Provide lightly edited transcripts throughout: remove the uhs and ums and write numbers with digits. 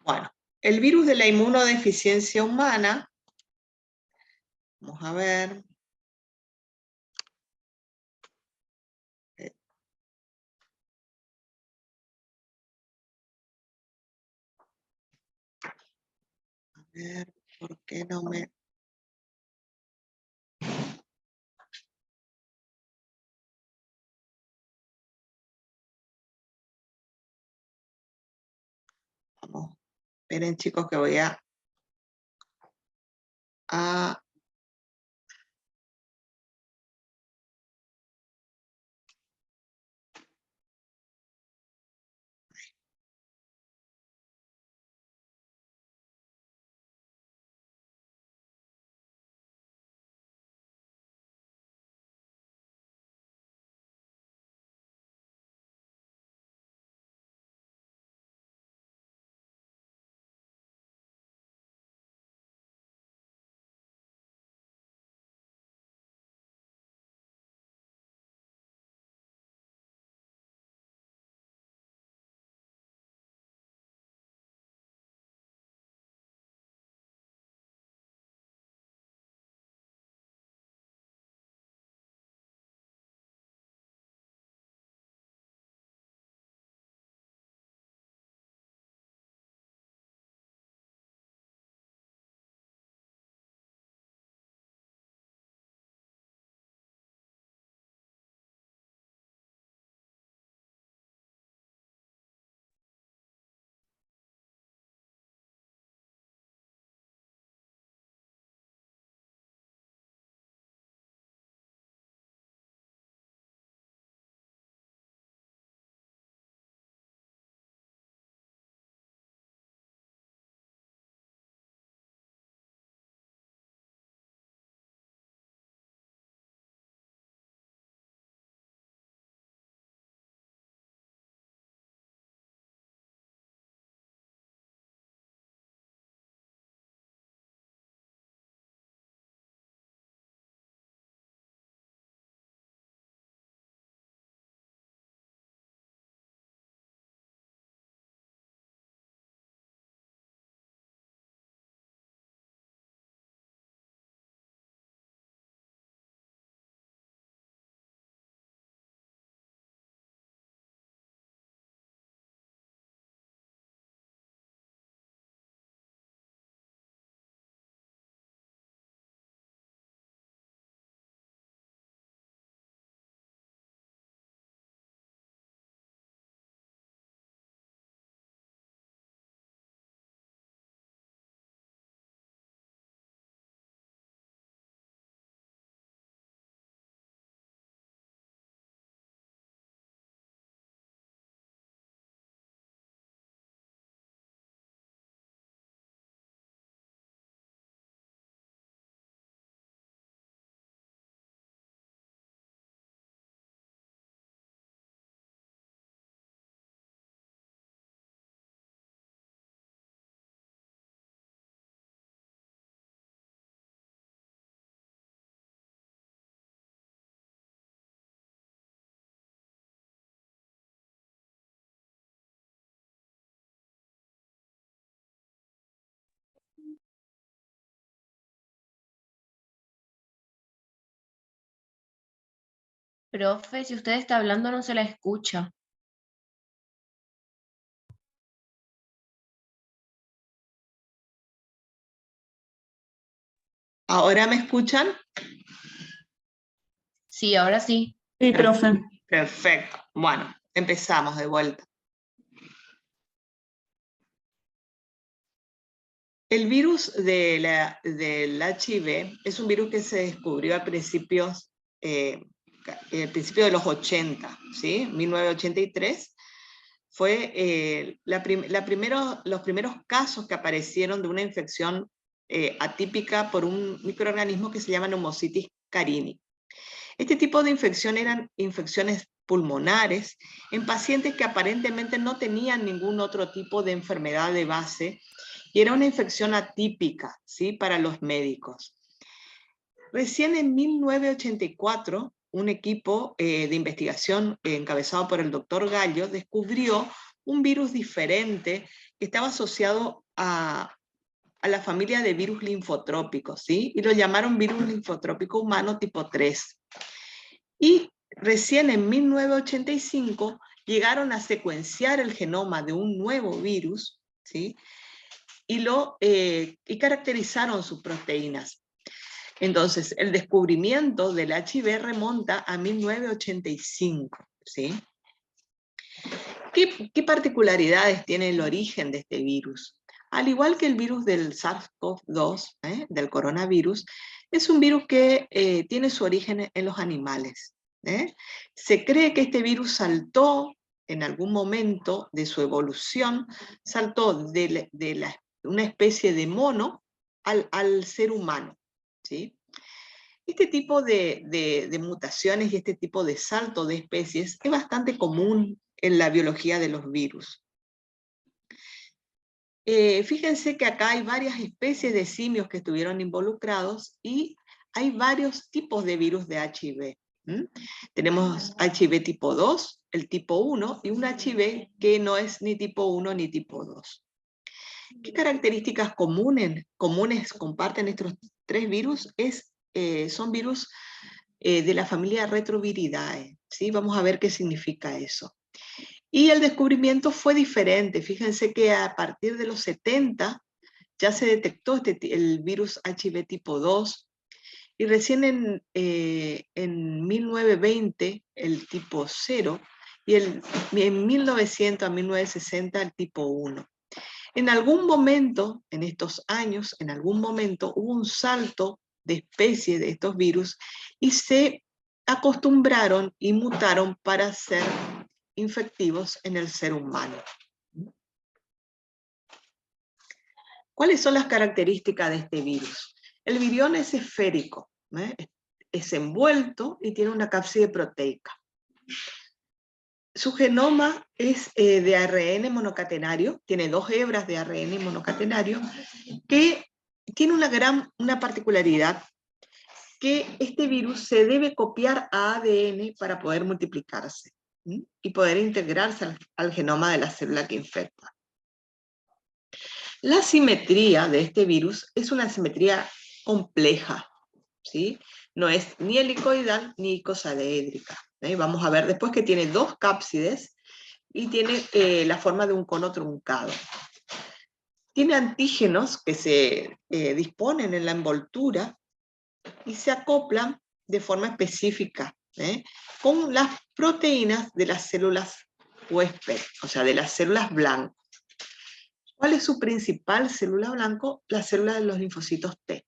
Bueno, el virus de la inmunodeficiencia humana, vamos a ver. A ver, ¿por qué no me...? Vamos, esperen chicos que voy a... Profe, si usted está hablando no se la escucha. ¿Ahora me escuchan? Sí, ahora sí. Sí, profe. Perfecto. Bueno, empezamos de vuelta. El virus del HIV es un virus que se descubrió al principio de los 80, ¿sí? 1983. Fue los primeros casos que aparecieron de una infección atípica por un microorganismo que se llama Pneumocystis carini. Este tipo de infección eran infecciones pulmonares en pacientes que aparentemente no tenían ningún otro tipo de enfermedad de base y era una infección atípica, ¿sí?, para los médicos. Recién en 1984, un equipo de investigación encabezado por el doctor Gallo descubrió un virus diferente estaba asociado a la familia de virus linfotrópicos, ¿sí? Y lo llamaron virus linfotrópico humano tipo 3. Y recién en 1985 llegaron a secuenciar el genoma de un nuevo virus, ¿sí? Y caracterizaron sus proteínas. Entonces, el descubrimiento del HIV remonta a 1985, ¿sí? ¿Qué particularidades tiene el origen de este virus? Al igual que el virus del SARS-CoV-2, del coronavirus, es un virus que tiene su origen en los animales. Se cree que este virus saltó en algún momento de su evolución, saltó de una especie de mono al ser humano, ¿sí? Este tipo de mutaciones y este tipo de salto de especies es bastante común en la biología de los virus. Fíjense que acá hay varias especies de simios que estuvieron involucrados y hay varios tipos de virus de HIV. Tenemos HIV tipo 2, el tipo 1 y un HIV que no es ni tipo 1 ni tipo 2. ¿Qué características comunes comparten estos tres virus? Son virus de la familia Retroviridae, ¿sí? Vamos a ver qué significa eso. Y el descubrimiento fue diferente. Fíjense que a partir de los 70 ya se detectó el virus HIV tipo 2 y recién en 1920 el tipo 0 y en 1900 a 1960 el tipo 1. En algún momento, en estos años, en algún momento hubo un salto de especie de estos virus y se acostumbraron y mutaron para ser infectivos en el ser humano. ¿Cuáles son las características de este virus? El virión es esférico, es envuelto y tiene una cápside proteica. Su genoma es de ARN monocatenario, tiene 2 hebras de ARN monocatenario, que tiene una particularidad, que este virus se debe copiar a ADN para poder multiplicarse y poder integrarse al genoma de la célula que infecta. La simetría de este virus es una simetría compleja, ¿sí? No es ni helicoidal ni icosaedrica. Vamos a ver después que tiene 2 cápsides y tiene la forma de un cono truncado. Tiene antígenos que se disponen en la envoltura y se acoplan de forma específica con las proteínas de las células huésped, o sea, de las células blancas. ¿Cuál es su principal célula blanco? La célula de los linfocitos T.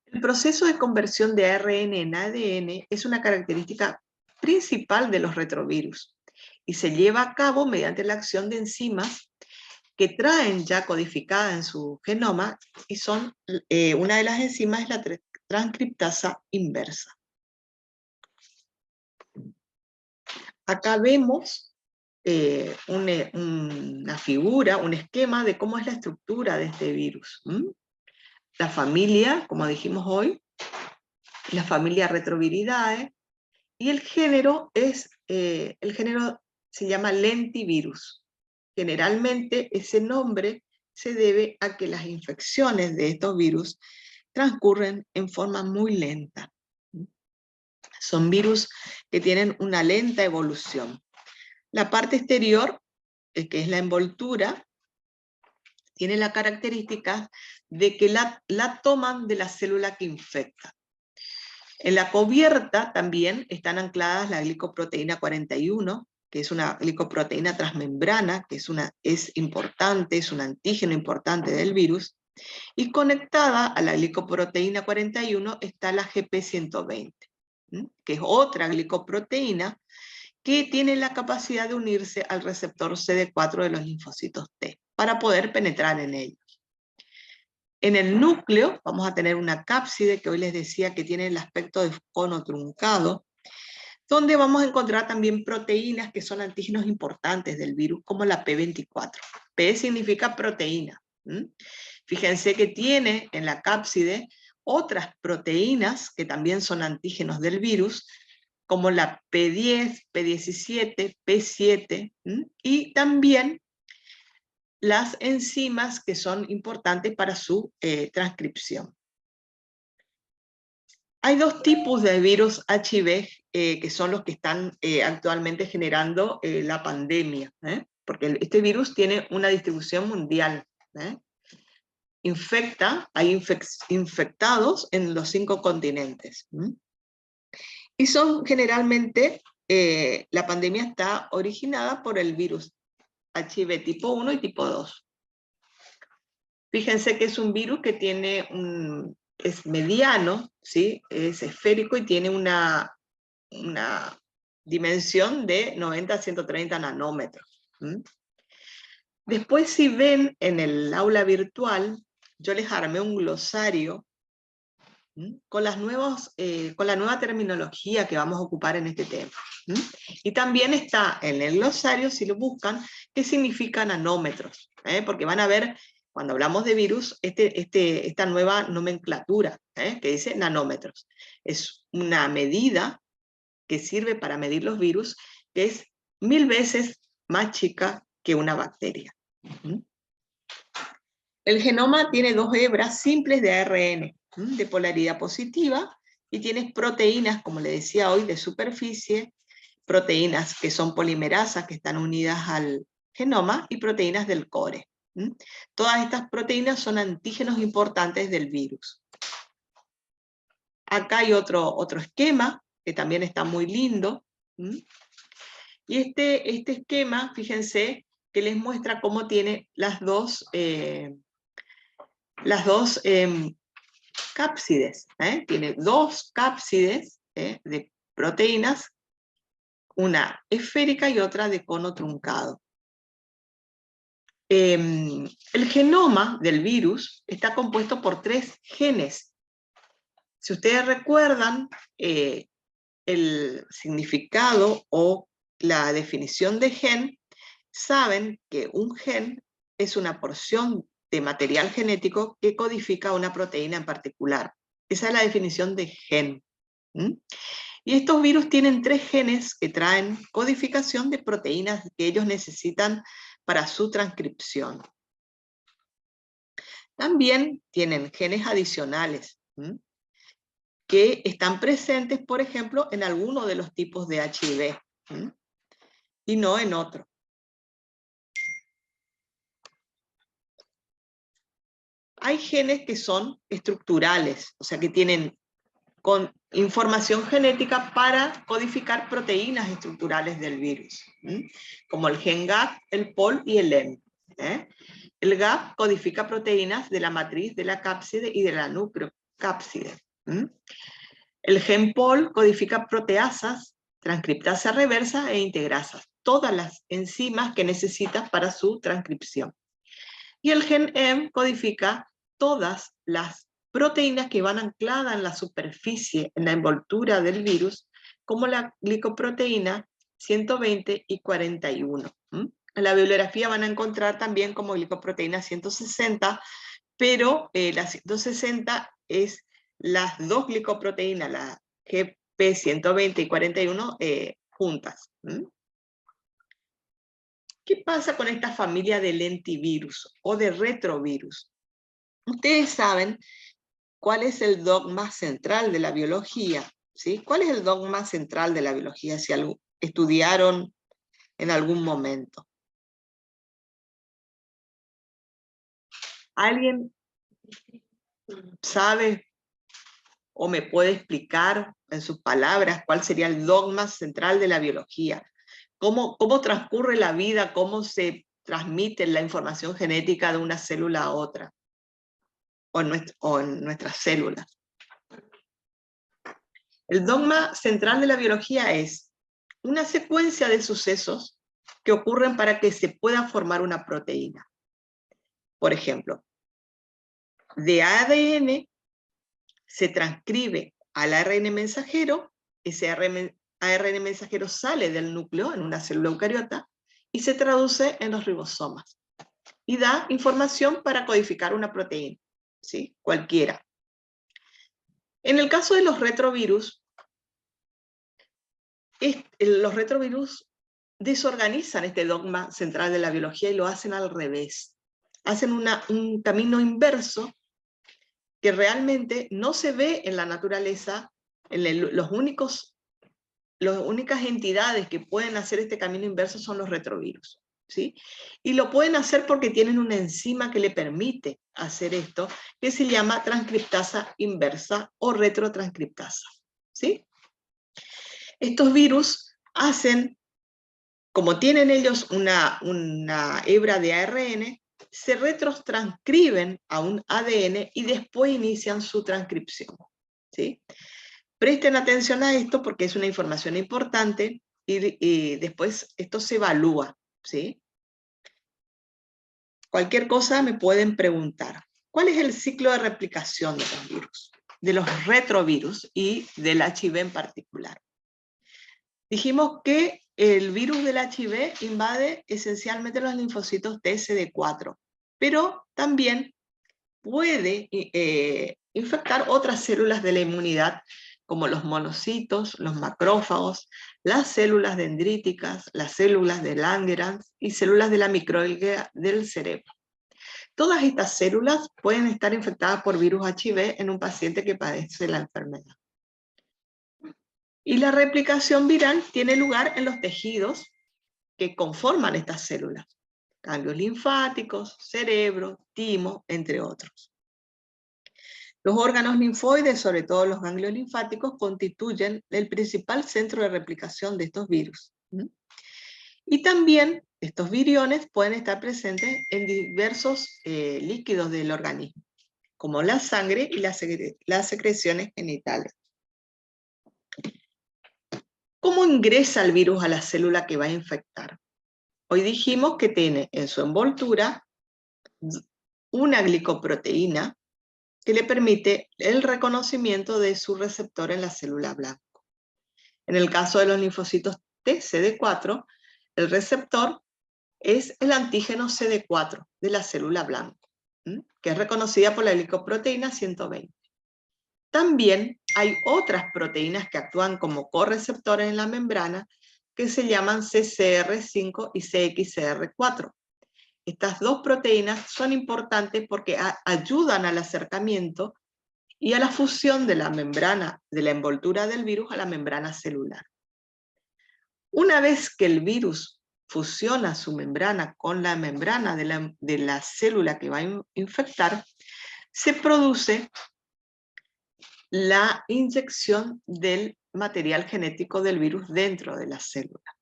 El proceso de conversión de ARN en ADN es una característica principal de los retrovirus y se lleva a cabo mediante la acción de enzimas que traen ya codificada en su genoma y son, una de las enzimas es la transcriptasa inversa. Acá vemos una figura, un esquema de cómo es la estructura de este virus. La familia, como dijimos hoy, la familia Retroviridae, y el género se llama lentivirus. Generalmente ese nombre se debe a que las infecciones de estos virus transcurren en forma muy lenta. Son virus que tienen una lenta evolución. La parte exterior, que es la envoltura, tiene la característica de que la toman de la célula que infecta. En la cubierta también están ancladas la glicoproteína 41, que es una glicoproteína transmembrana, que es importante, es un antígeno importante del virus, y conectada a la glicoproteína 41 está la GP120, que es otra glicoproteína que tiene la capacidad de unirse al receptor CD4 de los linfocitos T, para poder penetrar en ellos. En el núcleo vamos a tener una cápside que hoy les decía que tiene el aspecto de cono truncado, donde vamos a encontrar también proteínas que son antígenos importantes del virus, como la P24. P significa proteína. Fíjense que tiene en la cápside otras proteínas que también son antígenos del virus, como la P10, P17, P7, y también las enzimas que son importantes para su transcripción. Hay dos tipos de virus HIV que son los que están actualmente generando la pandemia, porque este virus tiene una distribución mundial. Hay infectados en los 5 continentes. Y son generalmente, la pandemia está originada por el virus HIV tipo 1 y tipo 2. Fíjense que es un virus que tiene es mediano, ¿sí? Es esférico y tiene una dimensión de 90 a 130 nanómetros. Después, si ven en el aula virtual, yo les armé un glosario con la nueva terminología que vamos a ocupar en este tema. Y también está en el glosario, si lo buscan, qué significa nanómetros, porque van a ver, cuando hablamos de virus, esta nueva nomenclatura, que dice nanómetros. Es una medida que sirve para medir los virus, que es 1000 veces más chica que una bacteria. El genoma tiene 2 hebras simples de ARN, de polaridad positiva, y tiene proteínas, como le decía hoy, de superficie, proteínas que son polimerasas, que están unidas al genoma, y proteínas del core. Todas estas proteínas son antígenos importantes del virus. Acá hay otro esquema, que también está muy lindo. Y este esquema, fíjense, que les muestra cómo tiene las dos cápsides. Tiene 2 cápsides de proteínas, una esférica y otra de cono truncado. El genoma del virus está compuesto por 3 genes. Si ustedes recuerdan, el significado o la definición de gen, saben que un gen es una porción de material genético que codifica una proteína en particular. Esa es la definición de gen. Y estos virus tienen 3 genes que traen codificación de proteínas que ellos necesitan para su transcripción. También tienen genes adicionales, que están presentes, por ejemplo, en alguno de los tipos de HIV, y no en otro. Hay genes que son estructurales, o sea que tienen con información genética para codificar proteínas estructurales del virus, como el gen GAP, el POL y el LEM. El GAP codifica proteínas de la matriz de la cápside y de la nucleocápside. El gen POL codifica proteasas, transcriptasa reversa e integrasas, todas las enzimas que necesitas para su transcripción. Y el gen M codifica todas las proteínas que van ancladas en la superficie, en la envoltura del virus, como la glicoproteína 120 y 41. En la bibliografía van a encontrar también como glicoproteína 160, pero la 160 es las 2 glicoproteínas, la GP 120 y 41, juntas. ¿Qué pasa con esta familia de lentivirus o de retrovirus? Ustedes saben cuál es el dogma central de la biología, ¿sí? ¿Cuál es el dogma central de la biología, si estudiaron en algún momento? ¿Alguien sabe o me puede explicar en sus palabras cuál sería el dogma central de la biología? ¿Cómo transcurre la vida? ¿Cómo se transmite la información genética de una célula a otra? O en nuestras células. El dogma central de la biología es una secuencia de sucesos que ocurren para que se pueda formar una proteína. Por ejemplo, de ADN se transcribe al ARN mensajero, ese ARN mensajero sale del núcleo en una célula eucariota y se traduce en los ribosomas y da información para codificar una proteína, ¿sí? Cualquiera. En el caso de los retrovirus desorganizan este dogma central de la biología y lo hacen al revés. Hacen un camino inverso que realmente no se ve en la naturaleza. Las únicas entidades que pueden hacer este camino inverso son los retrovirus, ¿sí? Y lo pueden hacer porque tienen una enzima que le permite hacer esto, que se llama transcriptasa inversa o retrotranscriptasa, ¿sí? Estos virus hacen, como tienen ellos una hebra de ARN, se retrotranscriben a un ADN y después inician su transcripción, ¿sí? Presten atención a esto porque es una información importante y después esto se evalúa, ¿sí? Cualquier cosa me pueden preguntar. ¿Cuál es el ciclo de replicación de los virus? De los retrovirus y del HIV en particular. Dijimos que el virus del HIV invade esencialmente los linfocitos TCD4, pero también puede infectar otras células de la inmunidad, como los monocitos, los macrófagos, las células dendríticas, las células de Langerhans y células de la microglea del cerebro. Todas estas células pueden estar infectadas por virus HIV en un paciente que padece la enfermedad. Y la replicación viral tiene lugar en los tejidos que conforman estas células, ganglios linfáticos, cerebro, timo, entre otros. Los órganos linfoides, sobre todo los ganglios linfáticos, constituyen el principal centro de replicación de estos virus. Y también estos viriones pueden estar presentes en diversos líquidos del organismo, como la sangre y las secreciones genitales. ¿Cómo ingresa el virus a la célula que va a infectar? Hoy dijimos que tiene en su envoltura una glicoproteína que le permite el reconocimiento de su receptor en la célula blanco. En el caso de los linfocitos TCD4, el receptor es el antígeno CD4 de la célula blanco, que es reconocida por la glicoproteína 120. También hay otras proteínas que actúan como correceptores en la membrana que se llaman CCR5 y CXCR4. Estas dos proteínas son importantes porque ayudan al acercamiento y a la fusión de la membrana, de la envoltura del virus a la membrana celular. Una vez que el virus fusiona su membrana con la membrana de la célula que va a infectar, se produce la inyección del material genético del virus dentro de la célula.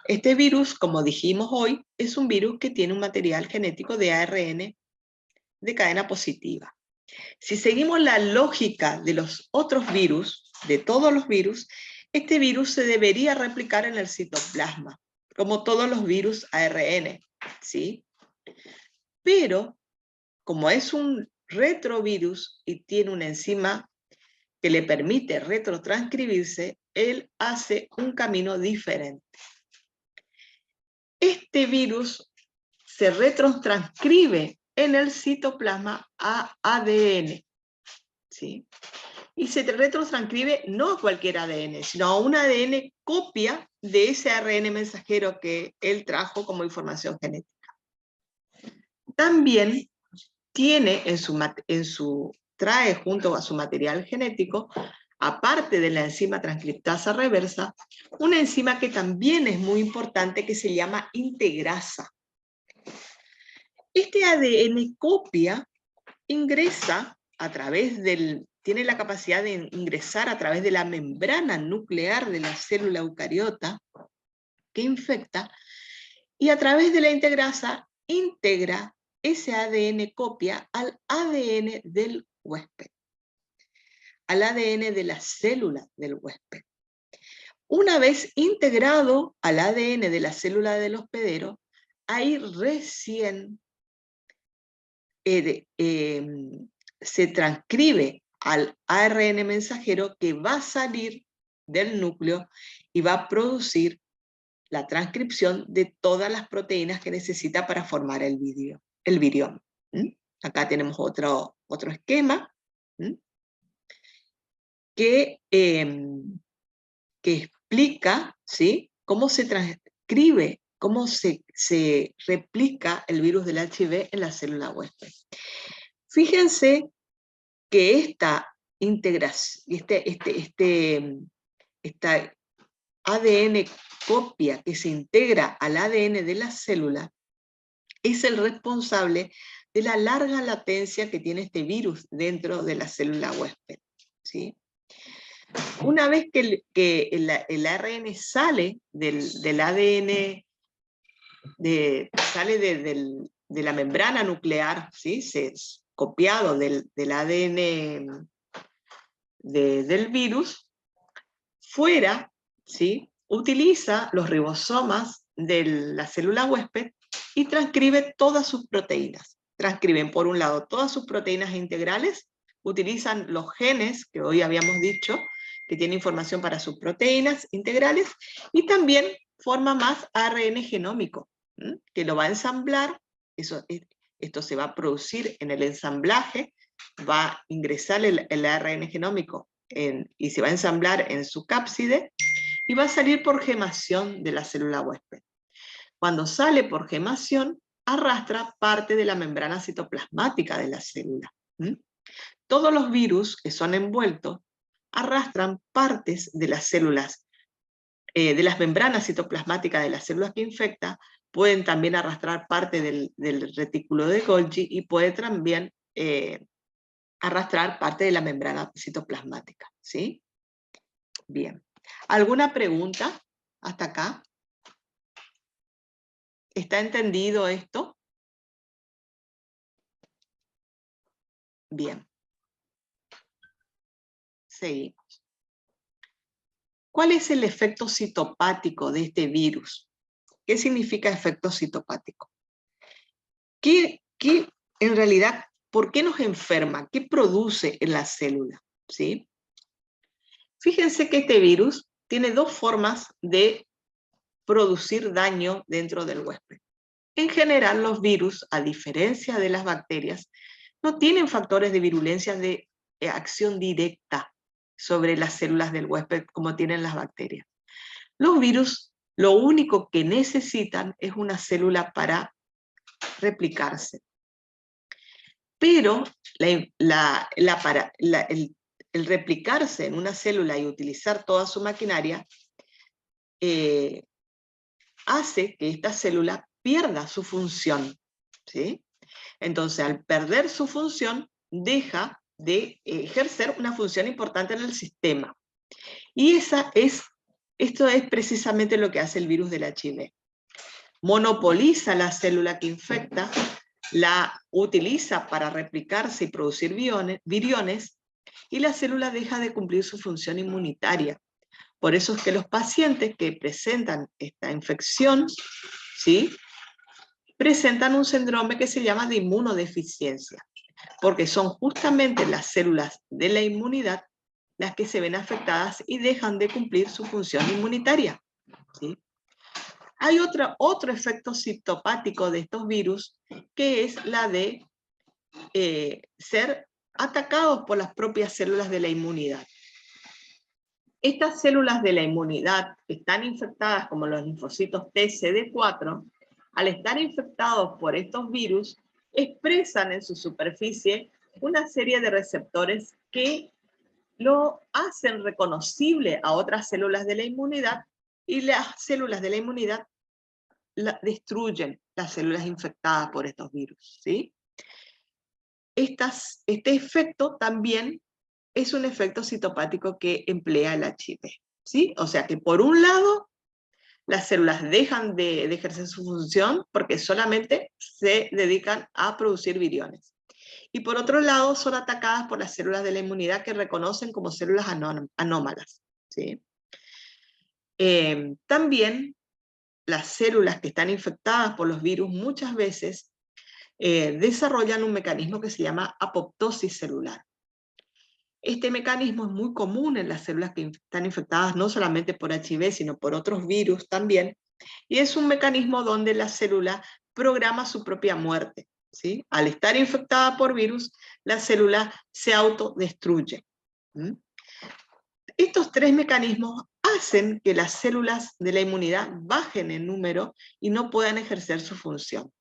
Este virus, como dijimos hoy, es un virus que tiene un material genético de ARN de cadena positiva. Si seguimos la lógica de los otros virus, de todos los virus, este virus se debería replicar en el citoplasma, como todos los virus ARN, ¿sí? Pero, como es un retrovirus y tiene una enzima que le permite retrotranscribirse, él hace un camino diferente. Este virus se retrotranscribe en el citoplasma a ADN, ¿sí? Y se retrotranscribe no a cualquier ADN, sino a un ADN copia de ese ARN mensajero que él trajo como información genética. También tiene trae junto a su material genético, aparte de la enzima transcriptasa reversa, una enzima que también es muy importante que se llama integrasa. Este ADN copia ingresa a través tiene la capacidad de ingresar a través de la membrana nuclear de la célula eucariota que infecta, y a través de la integrasa integra ese ADN copia al ADN del huésped, al ADN de la célula del huésped. Una vez integrado al ADN de la célula del hospedero, ahí recién se transcribe al ARN mensajero que va a salir del núcleo y va a producir la transcripción de todas las proteínas que necesita para formar el virión. Acá tenemos otro esquema que explica, ¿sí?, cómo se transcribe, cómo se replica el virus del HIV en la célula huésped. Fíjense que esta integración, esta ADN copia que se integra al ADN de la célula es el responsable de la larga latencia que tiene este virus dentro de la célula huésped, ¿sí? Una vez que el ARN sale del ADN, sale de la membrana nuclear, ¿sí? Se es copiado del ADN del virus, fuera, ¿sí? Utiliza los ribosomas de la célula huésped y transcribe todas sus proteínas. Transcriben, por un lado, todas sus proteínas integrales, utilizan los genes, que hoy habíamos dicho, que tienen información para sus proteínas integrales, y también forma más ARN genómico, que lo va a ensamblar, esto se va a producir en el ensamblaje, va a ingresar el ARN genómico y se va a ensamblar en su cápside, y va a salir por gemación de la célula huésped. Cuando sale por gemación, arrastra parte de la membrana citoplasmática de la célula. Todos los virus que son envueltos arrastran partes de las células, de las membranas citoplasmáticas de las células que infecta, pueden también arrastrar parte del retículo de Golgi y puede también arrastrar parte de la membrana citoplasmática, ¿sí? Bien. ¿Alguna pregunta hasta acá? ¿Está entendido esto? Bien. Seguimos. ¿Cuál es el efecto citopático de este virus? ¿Qué significa efecto citopático? En realidad, ¿por qué nos enferma? ¿Qué produce en la célula? ¿Sí? Fíjense que este virus tiene dos formas de producir daño dentro del huésped. En general, los virus, a diferencia de las bacterias, no tienen factores de virulencia de acción directa sobre las células del huésped como tienen las bacterias. Los virus lo único que necesitan es una célula para replicarse. Pero el replicarse en una célula y utilizar toda su maquinaria hace que esta célula pierda su función, ¿sí? Entonces, al perder su función, deja de ejercer una función importante en el sistema. Y esto es precisamente lo que hace el virus del HIV. Monopoliza la célula que infecta, la utiliza para replicarse y producir viriones, y la célula deja de cumplir su función inmunitaria. Por eso es que los pacientes que presentan esta infección, ¿sí?, presentan un síndrome que se llama de inmunodeficiencia, porque son justamente las células de la inmunidad las que se ven afectadas y dejan de cumplir su función inmunitaria, ¿sí? Hay otro efecto citopático de estos virus, que es la de ser atacados por las propias células de la inmunidad. Estas células de la inmunidad que están infectadas, como los linfocitos T, CD4, al estar infectados por estos virus, expresan en su superficie una serie de receptores que lo hacen reconocible a otras células de la inmunidad, y las células de la inmunidad destruyen las células infectadas por estos virus, ¿sí? Este efecto también es un efecto citopático que emplea el HIV, ¿sí? O sea que por un lado, las células dejan de ejercer su función porque solamente se dedican a producir viriones. Y por otro lado, son atacadas por las células de la inmunidad que reconocen como células anómalas, ¿sí? También las células que están infectadas por los virus muchas veces desarrollan un mecanismo que se llama apoptosis celular. Este mecanismo es muy común en las células que están infectadas no solamente por HIV, sino por otros virus también, y es un mecanismo donde la célula programa su propia muerte, ¿sí? Al estar infectada por virus, la célula se autodestruye. Estos tres mecanismos hacen que las células de la inmunidad bajen en número y no puedan ejercer su función.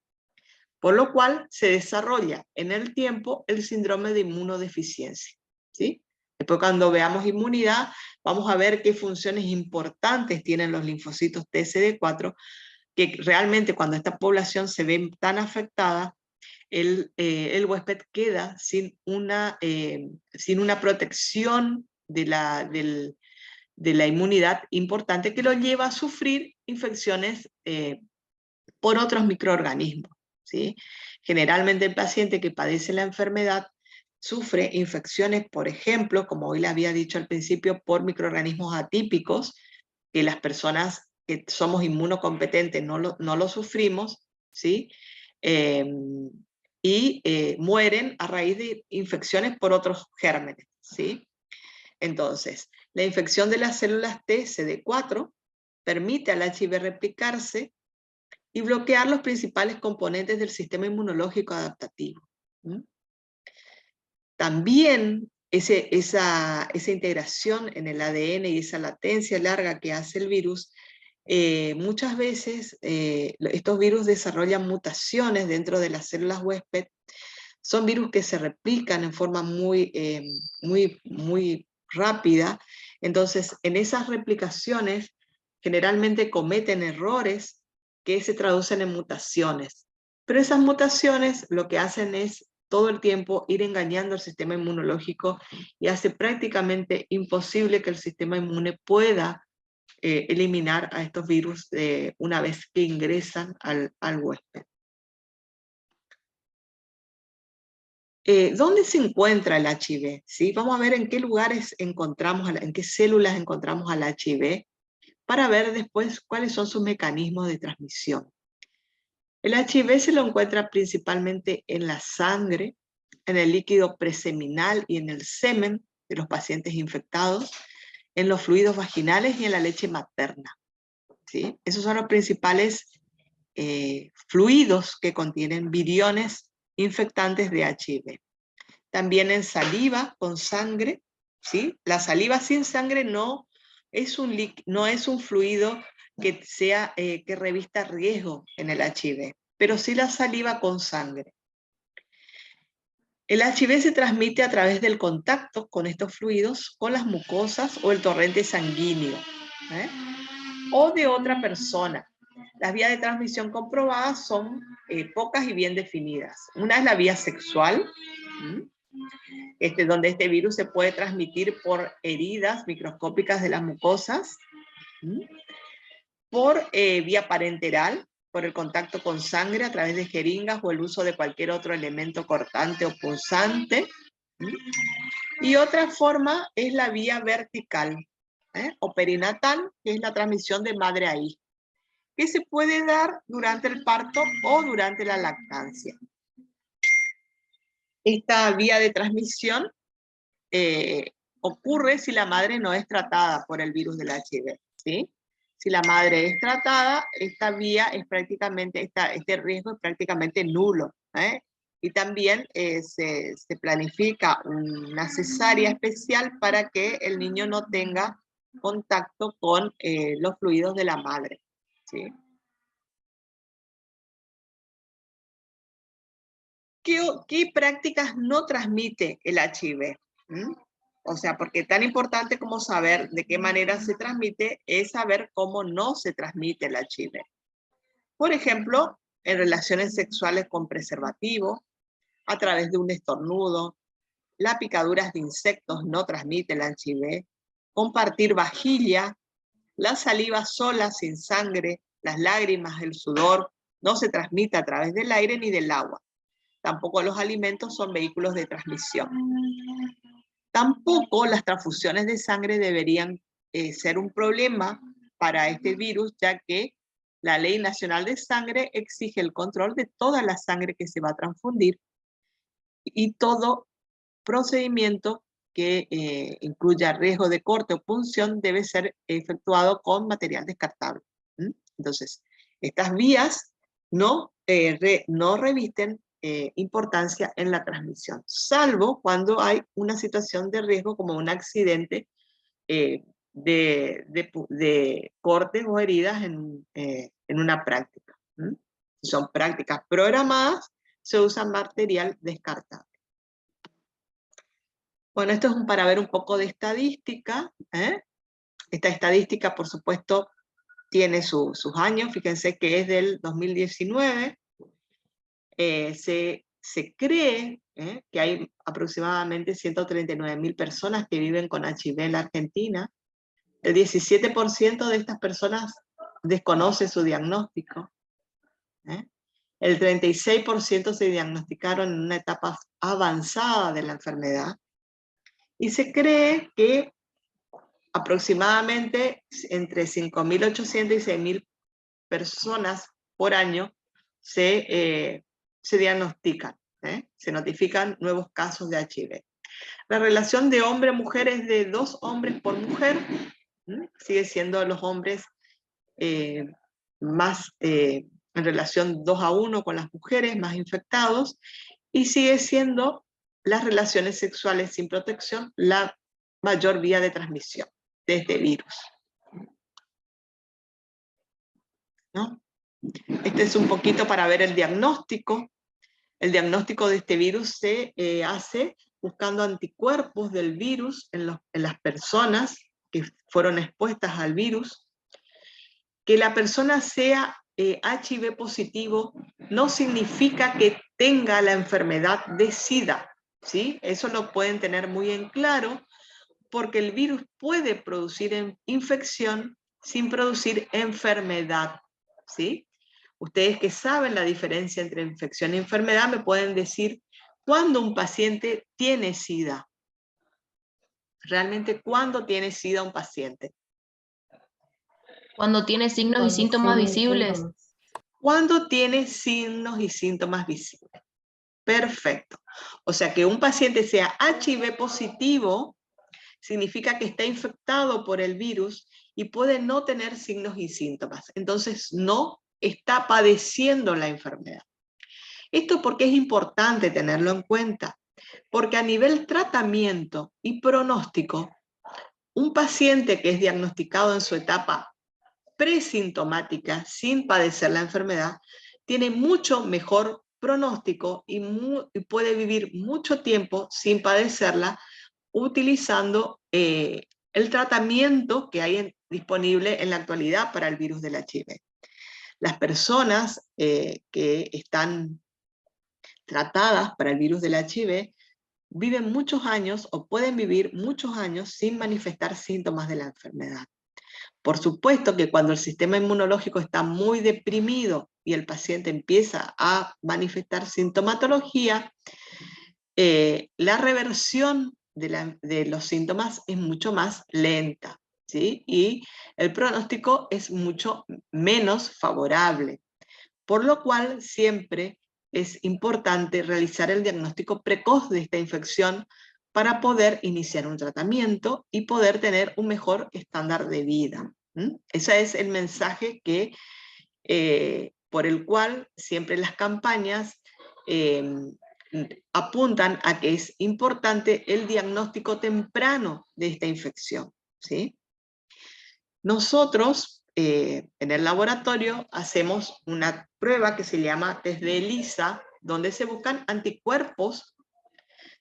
Por lo cual se desarrolla en el tiempo el síndrome de inmunodeficiencia, ¿sí? Después cuando veamos inmunidad, vamos a ver qué funciones importantes tienen los linfocitos TCD4, que realmente cuando esta población se ve tan afectada, el huésped queda sin una protección de la inmunidad importante que lo lleva a sufrir infecciones por otros microorganismos, ¿sí? Generalmente el paciente que padece la enfermedad sufre infecciones, por ejemplo, como hoy le había dicho al principio, por microorganismos atípicos, que las personas que somos inmunocompetentes no lo sufrimos, ¿sí? Mueren a raíz de infecciones por otros gérmenes, ¿sí? Entonces, la infección de las células T CD4 permite al HIV replicarse y bloquear los principales componentes del sistema inmunológico adaptativo. También esa integración en el ADN y esa latencia larga que hace el virus, muchas veces estos virus desarrollan mutaciones dentro de las células huésped. Son virus que se replican en forma muy rápida. Entonces, en esas replicaciones generalmente cometen errores que se traducen en mutaciones. Pero esas mutaciones lo que hacen es todo el tiempo ir engañando al sistema inmunológico y hace prácticamente imposible que el sistema inmune pueda eliminar a estos virus una vez que ingresan al huésped. ¿Dónde se encuentra el HIV? ¿Sí? Vamos a ver en qué lugares encontramos, en qué células encontramos al HIV, para ver después cuáles son sus mecanismos de transmisión. El HIV se lo encuentra principalmente en la sangre, en el líquido preseminal y en el semen de los pacientes infectados, en los fluidos vaginales y en la leche materna, ¿sí? Esos son los principales fluidos que contienen viriones infectantes de HIV. También en saliva con sangre, ¿sí? La saliva sin sangre no es un fluido que revista riesgo en el HIV, pero sí la saliva con sangre. El HIV se transmite a través del contacto con estos fluidos, con las mucosas o el torrente sanguíneo, o de otra persona. Las vías de transmisión comprobadas son pocas y bien definidas. Una es la vía sexual, donde este virus se puede transmitir por heridas microscópicas de las mucosas, por vía parenteral, por el contacto con sangre a través de jeringas o el uso de cualquier otro elemento cortante o punzante. Y otra forma es la vía vertical, o perinatal, que es la transmisión de madre a hijo, que se puede dar durante el parto o durante la lactancia. Esta vía de transmisión ocurre si la madre no es tratada por el virus del HIV, ¿sí? Si la madre es tratada, esta vía es prácticamente, este riesgo es prácticamente nulo, Y también se planifica una cesárea especial para que el niño no tenga contacto con los fluidos de la madre, ¿sí? ¿Qué prácticas no transmite el HIV? O sea, porque tan importante como saber de qué manera se transmite es saber cómo no se transmite el HIV. Por ejemplo, en relaciones sexuales con preservativo, a través de un estornudo, las picaduras de insectos no transmiten el HIV, compartir vajilla, la saliva sola sin sangre, las lágrimas, el sudor, no se transmite a través del aire ni del agua. Tampoco los alimentos son vehículos de transmisión. Tampoco las transfusiones de sangre deberían ser un problema para este virus, ya que la Ley Nacional de Sangre exige el control de toda la sangre que se va a transfundir y todo procedimiento que incluya riesgo de corte o punción debe ser efectuado con material descartable. Entonces, estas vías no revisten importancia en la transmisión, salvo cuando hay una situación de riesgo como un accidente de cortes o heridas en una práctica. Si son prácticas programadas, se usa material descartable. Bueno, esto es para ver un poco de estadística. Esta estadística, por supuesto, tiene sus años. Fíjense que es del 2019. Se cree que hay aproximadamente 139.000 personas que viven con HIV en la Argentina. El 17% de estas personas desconoce su diagnóstico. El 36% se diagnosticaron en una etapa avanzada de la enfermedad. Y se cree que aproximadamente entre 5.800 y 6.000 personas por año se diagnostican, se notifican nuevos casos de HIV. La relación de hombre a mujer es de 2 hombres por mujer. Sigue siendo los hombres más en relación 2 a 1 con las mujeres, más infectados, y sigue siendo las relaciones sexuales sin protección la mayor vía de transmisión de este virus. ¿No? Este es un poquito para ver el diagnóstico. El diagnóstico de este virus se hace buscando anticuerpos del virus en las personas que fueron expuestas al virus. Que la persona sea HIV positivo no significa que tenga la enfermedad de SIDA, ¿sí? Eso lo pueden tener muy en claro, porque el virus puede producir infección sin producir enfermedad, ¿sí? Ustedes que saben la diferencia entre infección y enfermedad me pueden decir cuándo un paciente tiene SIDA. Realmente, ¿cuándo tiene SIDA un paciente? Cuando tiene signos y síntomas visibles. Cuando tiene signos y síntomas visibles. Perfecto. O sea, que un paciente sea HIV positivo significa que está infectado por el virus y puede no tener signos y síntomas. Entonces, no está padeciendo la enfermedad. Esto porque es importante tenerlo en cuenta, porque a nivel tratamiento y pronóstico, un paciente que es diagnosticado en su etapa presintomática, sin padecer la enfermedad, tiene mucho mejor pronóstico y puede vivir mucho tiempo sin padecerla, utilizando el tratamiento que hay disponible en la actualidad para el virus del HIV. Las personas que están tratadas para el virus del HIV viven muchos años o pueden vivir muchos años sin manifestar síntomas de la enfermedad. Por supuesto que cuando el sistema inmunológico está muy deprimido y el paciente empieza a manifestar sintomatología, la reversión de los síntomas es mucho más lenta, ¿sí? Y el pronóstico es mucho menos favorable, por lo cual siempre es importante realizar el diagnóstico precoz de esta infección para poder iniciar un tratamiento y poder tener un mejor estándar de vida. Ese es el mensaje por el cual siempre las campañas apuntan a que es importante el diagnóstico temprano de esta infección, ¿sí? Nosotros en el laboratorio hacemos una prueba que se llama test de ELISA, donde se buscan anticuerpos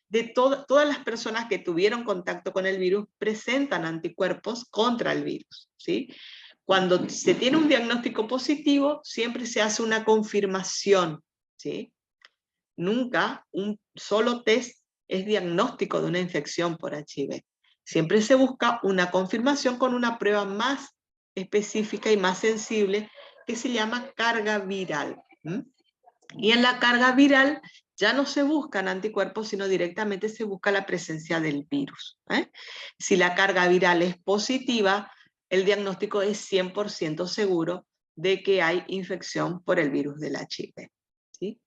de todas las personas que tuvieron contacto con el virus, presentan anticuerpos contra el virus, ¿sí? Cuando se tiene un diagnóstico positivo, siempre se hace una confirmación, ¿sí? Nunca un solo test es diagnóstico de una infección por HIV. Siempre se busca una confirmación con una prueba más específica y más sensible que se llama carga viral. Y en la carga viral ya no se buscan anticuerpos, sino directamente se busca la presencia del virus. Si la carga viral es positiva, el diagnóstico es 100% seguro de que hay infección por el virus del HIV. ¿Sí?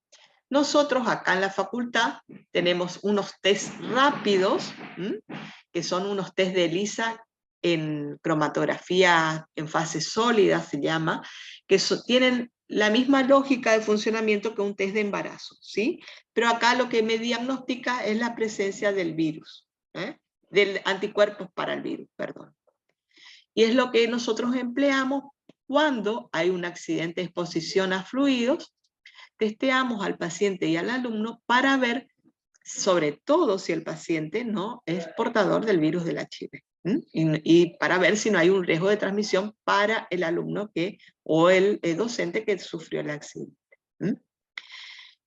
Nosotros acá en la facultad tenemos unos test rápidos, que son unos test de ELISA en cromatografía en fase sólida, se llama, que tienen la misma lógica de funcionamiento que un test de embarazo, ¿sí? Pero acá lo que me diagnostica es la presencia del virus, del anticuerpos para el virus, perdón. Y es lo que nosotros empleamos cuando hay un accidente de exposición a fluidos. Testeamos al paciente y al alumno para ver, sobre todo si el paciente no es portador del virus del HIV. Y para ver si no hay un riesgo de transmisión para el alumno o el docente que sufrió el accidente.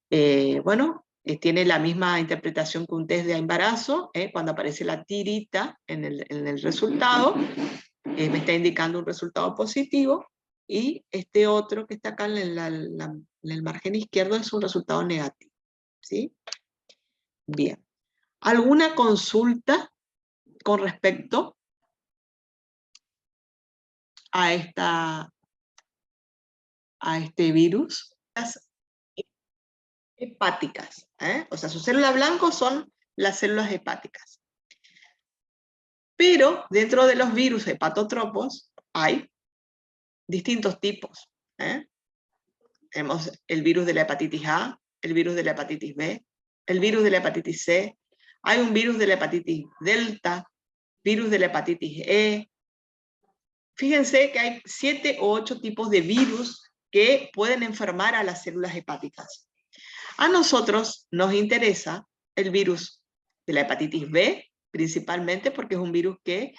Tiene la misma interpretación que un test de embarazo. Cuando aparece la tirita en el resultado, me está indicando un resultado positivo, y este otro que está acá en el margen izquierdo es un resultado negativo. ¿Sí? Bien. ¿Alguna consulta con respecto a este virus? Las hepáticas, o sea, sus células blancas son las células hepáticas. Pero dentro de los virus hepatotropos hay distintos tipos. Tenemos el virus de la hepatitis A, el virus de la hepatitis B, el virus de la hepatitis C, hay un virus de la hepatitis delta, virus de la hepatitis E. Fíjense que hay 7 o 8 tipos de virus que pueden enfermar a las células hepáticas. A nosotros nos interesa el virus de la hepatitis B, principalmente porque es un virus que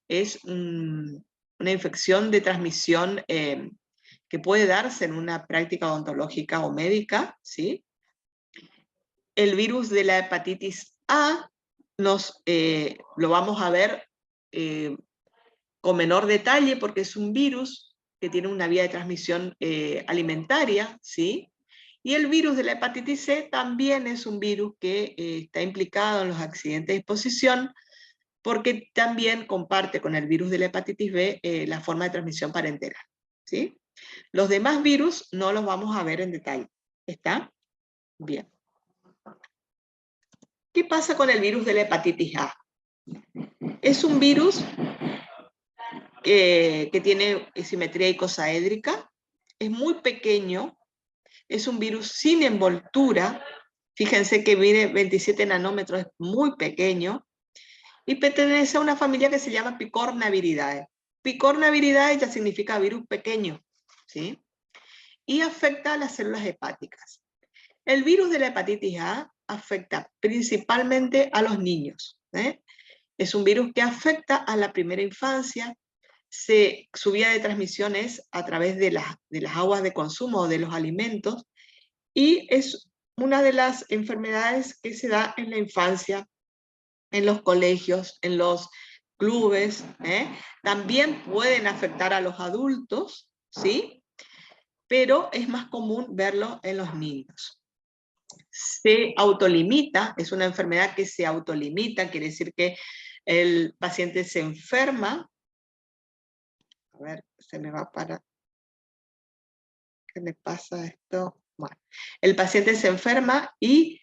es una infección de transmisión que puede darse en una práctica odontológica o médica, ¿sí? El virus de la hepatitis A lo vamos a ver con menor detalle porque es un virus que tiene una vía de transmisión alimentaria, ¿sí? Y el virus de la hepatitis C también es un virus que está implicado en los accidentes de exposición porque también comparte con el virus de la hepatitis B la forma de transmisión parenteral, ¿sí? Los demás virus no los vamos a ver en detalle. ¿Está? Bien. ¿Qué pasa con el virus de la hepatitis A? Es un virus que tiene simetría icosaédrica, es muy pequeño, es un virus sin envoltura, fíjense que mide 27 nanómetros, es muy pequeño, y pertenece a una familia que se llama Picornaviridae. Picornaviridae ya significa virus pequeño, ¿sí? Y afecta a las células hepáticas. El virus de la hepatitis A afecta principalmente a los niños. Es un virus que afecta a la primera infancia. Su vía de transmisión es a través de las aguas de consumo o de los alimentos, y es una de las enfermedades que se da en la infancia, en los colegios, en los clubes. También pueden afectar a los adultos, ¿sí? Pero es más común verlo en los niños. Se autolimita, es una enfermedad que se autolimita, quiere decir que el paciente se enferma. A ver, se me va para... ¿Qué me pasa esto? Bueno, el paciente se enferma y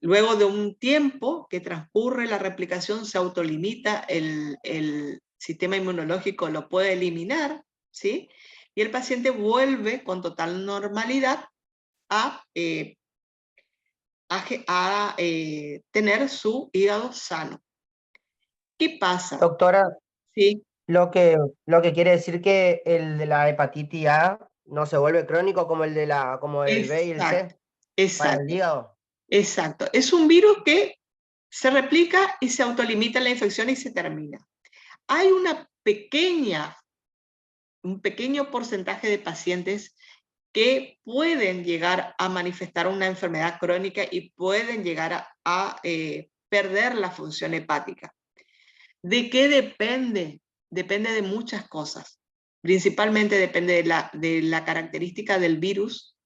luego de un tiempo que transcurre la replicación se autolimita, el sistema inmunológico lo puede eliminar, ¿sí? Y el paciente vuelve con total normalidad a tener su hígado sano. ¿Qué pasa? Doctora, Sí, lo que quiere decir que el de la hepatitis A no se vuelve crónico como como el B y el exacto, C para el exacto, hígado. exacto. Es un virus que se replica y se autolimita la infección y se termina. Hay un pequeño porcentaje de pacientes que pueden llegar a manifestar una enfermedad crónica y pueden llegar a perder la función hepática. ¿De qué depende? Depende de muchas cosas. Principalmente depende de la característica del virus,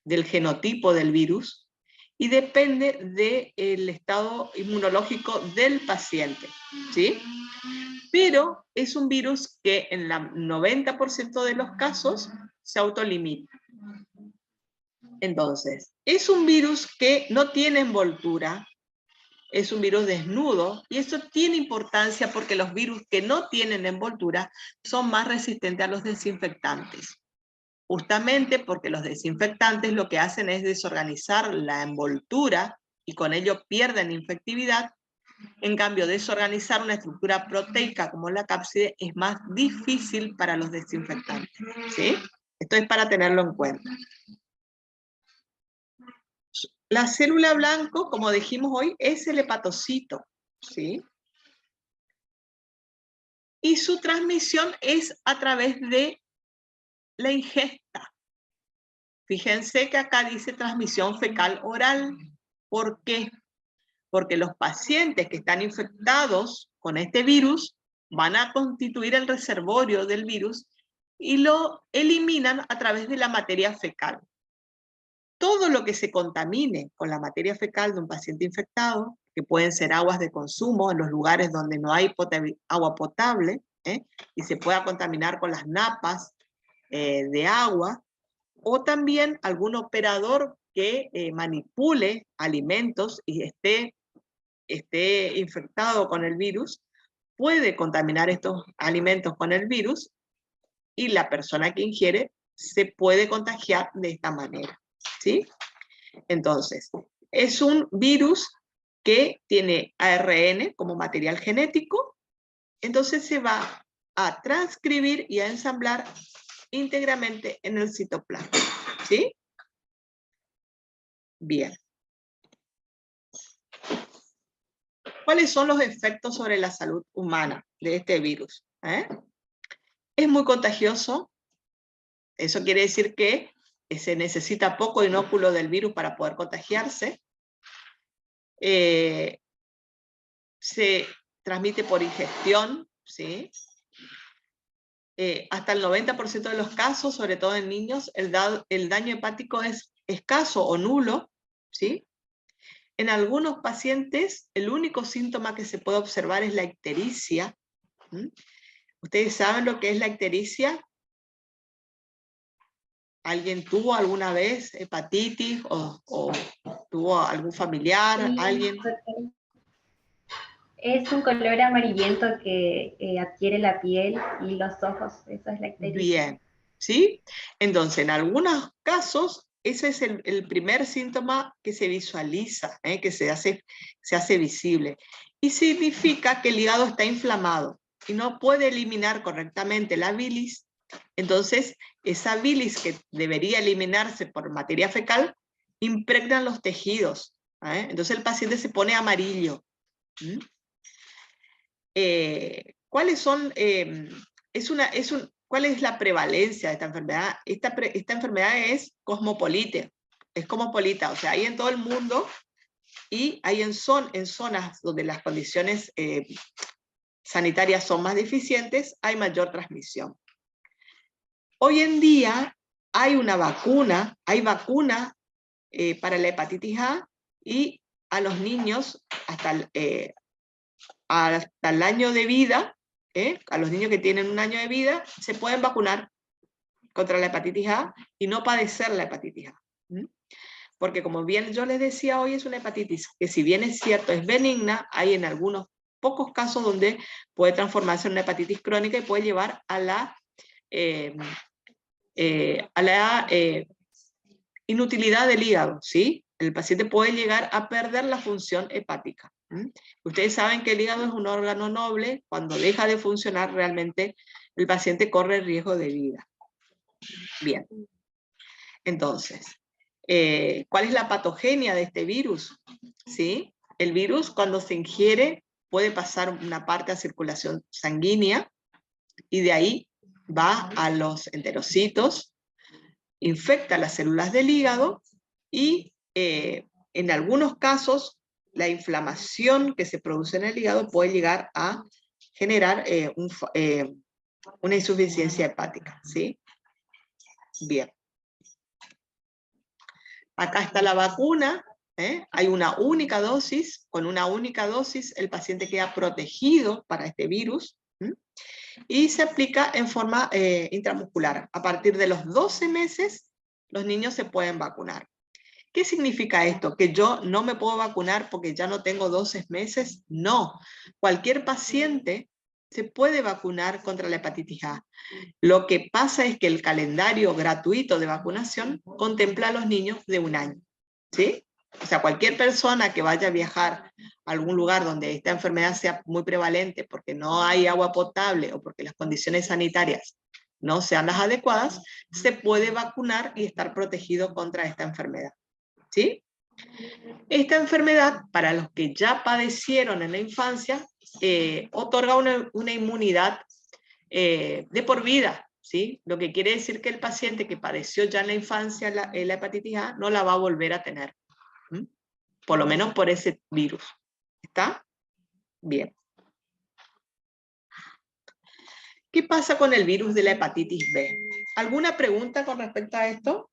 del genotipo del virus, y depende del estado inmunológico del paciente, ¿sí? Pero es un virus que en el 90% de los casos se autolimita. Entonces, es un virus que no tiene envoltura, es un virus desnudo, y eso tiene importancia porque los virus que no tienen envoltura son más resistentes a los desinfectantes. Justamente porque los desinfectantes lo que hacen es desorganizar la envoltura y con ello pierden infectividad, En cambio, desorganizar una estructura proteica como la cápside es más difícil para los desinfectantes, ¿sí? Esto es para tenerlo en cuenta. La célula blanco, como dijimos hoy, es el hepatocito, ¿sí? Y su transmisión es a través de la ingesta. Fíjense que acá dice transmisión fecal oral. ¿Por qué? Porque los pacientes que están infectados con este virus van a constituir el reservorio del virus y lo eliminan a través de la materia fecal. Todo lo que se contamine con la materia fecal de un paciente infectado, que pueden ser aguas de consumo en los lugares donde no hay agua potable, y se pueda contaminar con las napas de agua, o también algún operador que manipule alimentos y esté infectado con el virus, puede contaminar estos alimentos con el virus y la persona que ingiere se puede contagiar de esta manera, ¿sí? Entonces, es un virus que tiene ARN como material genético, entonces se va a transcribir y a ensamblar íntegramente en el citoplasma, ¿sí? Bien. ¿Cuáles son los efectos sobre la salud humana de este virus? Es muy contagioso. Eso quiere decir que se necesita poco inóculo del virus para poder contagiarse. Se transmite por ingestión, ¿sí? Hasta el 90% de los casos, sobre todo en niños, el daño hepático es escaso o nulo, ¿sí? En algunos pacientes, el único síntoma que se puede observar es la ictericia. ¿Ustedes saben lo que es la ictericia? ¿Alguien tuvo alguna vez hepatitis o tuvo algún familiar? Sí, ¿Alguien? Es un color amarillento que adquiere la piel y los ojos, eso es la ictericia. Bien, ¿sí? Entonces, en algunos casos, ese es el primer síntoma que se visualiza, que se hace visible. Y significa que el hígado está inflamado y no puede eliminar correctamente la bilis. Entonces, esa bilis que debería eliminarse por materia fecal, impregna los tejidos. Entonces el paciente se pone amarillo. ¿Cuáles son, cuál es la prevalencia de esta enfermedad? Esta enfermedad es cosmopolita, o sea, hay en todo el mundo y hay en zonas donde las condiciones sanitarias son más deficientes, hay mayor transmisión. Hoy en día hay vacuna para la hepatitis A y a los niños hasta el año de vida, a los niños que tienen un año de vida, se pueden vacunar contra la hepatitis A y no padecer la hepatitis A. Porque como bien yo les decía hoy, es una hepatitis que si bien es cierto, es benigna, hay en algunos pocos casos donde puede transformarse en una hepatitis crónica y puede llevar a la inutilidad del hígado, ¿sí? El paciente puede llegar a perder la función hepática. Ustedes saben que el hígado es un órgano noble, cuando deja de funcionar realmente el paciente corre riesgo de vida. Bien, entonces, ¿cuál es la patogenia de este virus? ¿Sí? El virus cuando se ingiere puede pasar una parte a circulación sanguínea y de ahí va a los enterocitos, infecta las células del hígado y en algunos casos la inflamación que se produce en el hígado puede llegar a generar una insuficiencia hepática, ¿sí? Bien. Acá está la vacuna, hay una única dosis, con una única dosis el paciente queda protegido para este virus, y se aplica en forma intramuscular. A partir de los 12 meses, los niños se pueden vacunar. ¿Qué significa esto? ¿Que yo no me puedo vacunar porque ya no tengo 12 meses? No. Cualquier paciente se puede vacunar contra la hepatitis A. Lo que pasa es que el calendario gratuito de vacunación contempla a los niños de 1 año. ¿Sí? O sea, cualquier persona que vaya a viajar a algún lugar donde esta enfermedad sea muy prevalente porque no hay agua potable o porque las condiciones sanitarias no sean las adecuadas, se puede vacunar y estar protegido contra esta enfermedad. ¿Sí? Esta enfermedad, para los que ya padecieron en la infancia, otorga una inmunidad de por vida, ¿sí? Lo que quiere decir que el paciente que padeció ya en la infancia la hepatitis A no la va a volver a tener. ¿Mm? Por lo menos por ese virus. ¿Está? Bien. ¿Qué pasa con el virus de la hepatitis B? ¿Alguna pregunta con respecto a esto?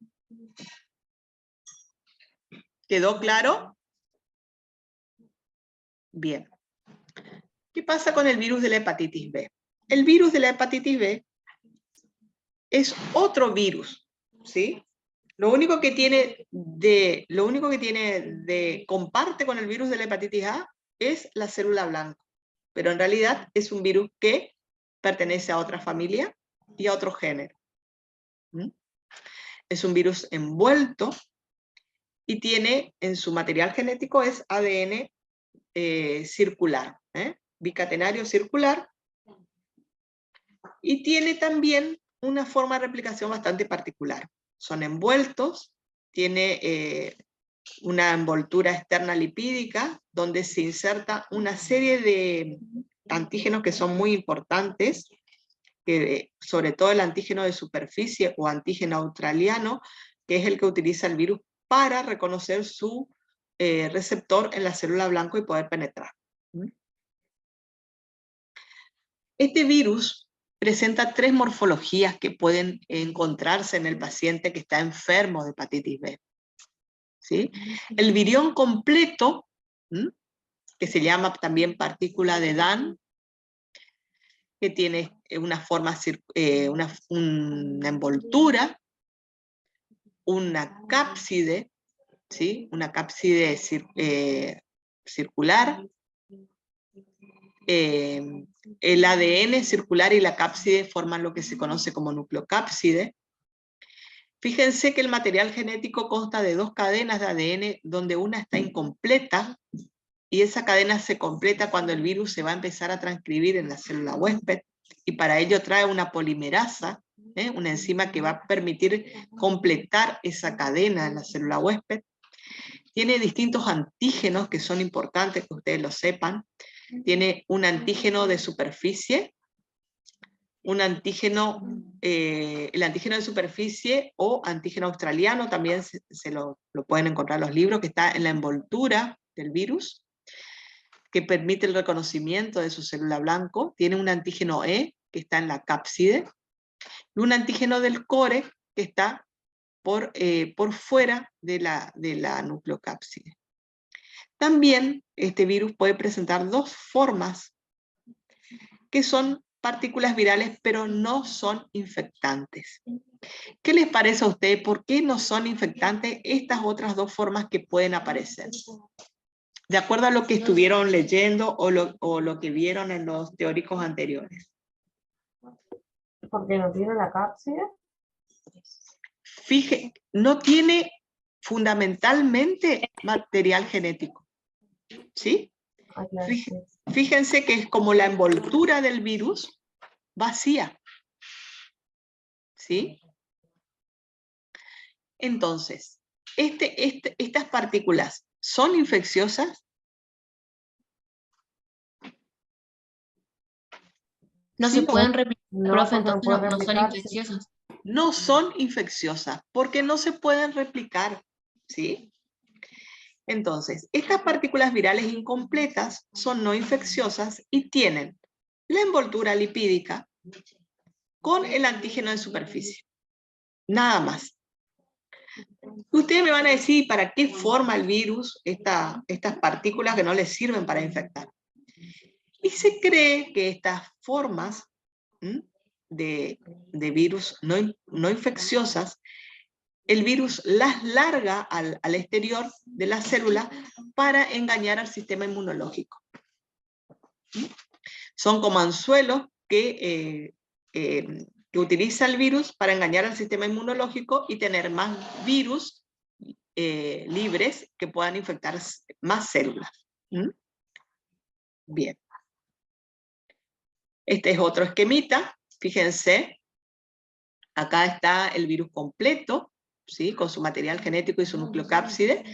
¿Quedó claro? Bien. ¿Qué pasa con el virus de la hepatitis B? El virus de la hepatitis B es otro virus, ¿sí? Lo único que comparte con el virus de la hepatitis A es la célula blanca, pero en realidad es un virus que pertenece a otra familia y a otro género. ¿Mm? Es un virus envuelto y tiene en su material genético es ADN circular, bicatenario circular, y tiene también una forma de replicación bastante particular. Son envueltos, tiene una envoltura externa lipídica, donde se inserta una serie de antígenos que son muy importantes, sobre todo el antígeno de superficie o antígeno australiano, que es el que utiliza el virus para reconocer su receptor en la célula blanca y poder penetrar. Este virus presenta 3 morfologías que pueden encontrarse en el paciente que está enfermo de hepatitis B. ¿Sí? El virión completo, que se llama también partícula de Dan, que tiene una forma, una envoltura, una cápside, ¿sí? Una cápside circular, el ADN circular y la cápside forman lo que se conoce como nucleocápside. Fíjense que el material genético consta de 2 cadenas de ADN, donde una está incompleta, y esa cadena se completa cuando el virus se va a empezar a transcribir en la célula huésped, y para ello trae una polimerasa, una enzima que va a permitir completar esa cadena en la célula huésped. Tiene distintos antígenos que son importantes que ustedes lo sepan. Tiene un antígeno de superficie, un antígeno, el antígeno de superficie o antígeno australiano, también se lo pueden encontrar en los libros, que está en la envoltura del virus, que permite el reconocimiento de su célula blanco. Tiene un antígeno E, que está en la cápside, y un antígeno del core, que está por fuera de la nucleocápside. También este virus puede presentar 2 formas, que son partículas virales, pero no son infectantes. ¿Qué les parece a ustedes? ¿Por qué no son infectantes estas otras 2 formas que pueden aparecer? De acuerdo a lo que estuvieron leyendo o lo que vieron en los teóricos anteriores. Porque no tiene la cápside. No tiene fundamentalmente material genético. ¿Sí? Fíjense que es como la envoltura del virus vacía. ¿Sí? Entonces, estas partículas son infecciosas. No Sí, se pueden replicar, No, profe, porque no entonces puede no son replicarse. infecciosas. no son infecciosas porque no se pueden replicar. ¿Sí? Entonces, estas partículas virales incompletas son no infecciosas y tienen la envoltura lipídica con el antígeno de superficie. Nada más. Ustedes me van a decir para qué forma el virus estas partículas que no les sirven para infectar. Y se cree que estas formas de virus no infecciosas, el virus las larga al exterior de la célula para engañar al sistema inmunológico. Son como anzuelos que utiliza el virus para engañar al sistema inmunológico y tener más virus libres que puedan infectar más células. Bien. Este es otro esquemita, fíjense. Acá está el virus completo, ¿sí? Con su material genético y su nucleocápside.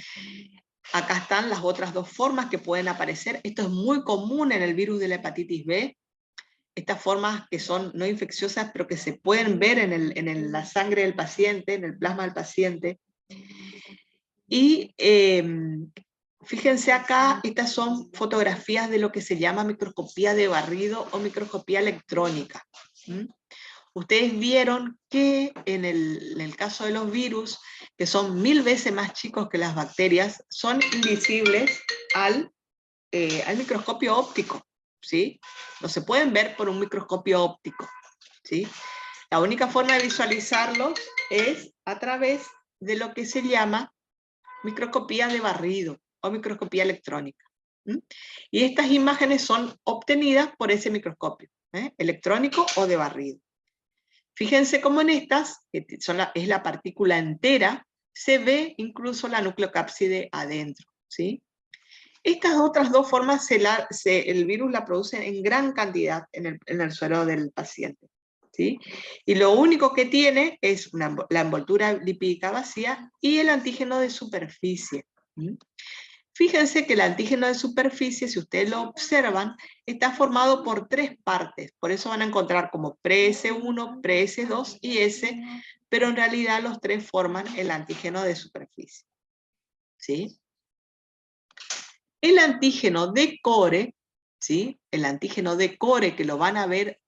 Acá están las otras dos formas que pueden aparecer. Esto es muy común en el virus de la hepatitis B. Estas formas que son no infecciosas, pero que se pueden ver en la sangre del paciente, en el plasma del paciente. Y fíjense acá, estas son fotografías de lo que se llama microscopía de barrido o microscopía electrónica. Ustedes vieron que en el caso de los virus, que son 1000 veces más chicos que las bacterias, son invisibles al microscopio óptico, ¿sí? No se pueden ver por un microscopio óptico, ¿sí? La única forma de visualizarlos es a través de lo que se llama microscopía de barrido o microscopía electrónica. Y estas imágenes son obtenidas por ese microscopio, electrónico o de barrido. Fíjense cómo en estas, que es la partícula entera, se ve incluso la nucleocápside adentro, ¿sí? Estas otras dos formas el virus la produce en gran cantidad en el suero del paciente, ¿sí? Y lo único que tiene es la envoltura lipídica vacía y el antígeno de superficie. Fíjense que el antígeno de superficie, si ustedes lo observan, está formado por 3 partes. Por eso van a encontrar como pre-S1, pre-S2 y S, pero en realidad los 3 forman el antígeno de superficie, ¿sí? El antígeno de core, ¿sí? El antígeno de core, que lo van a ver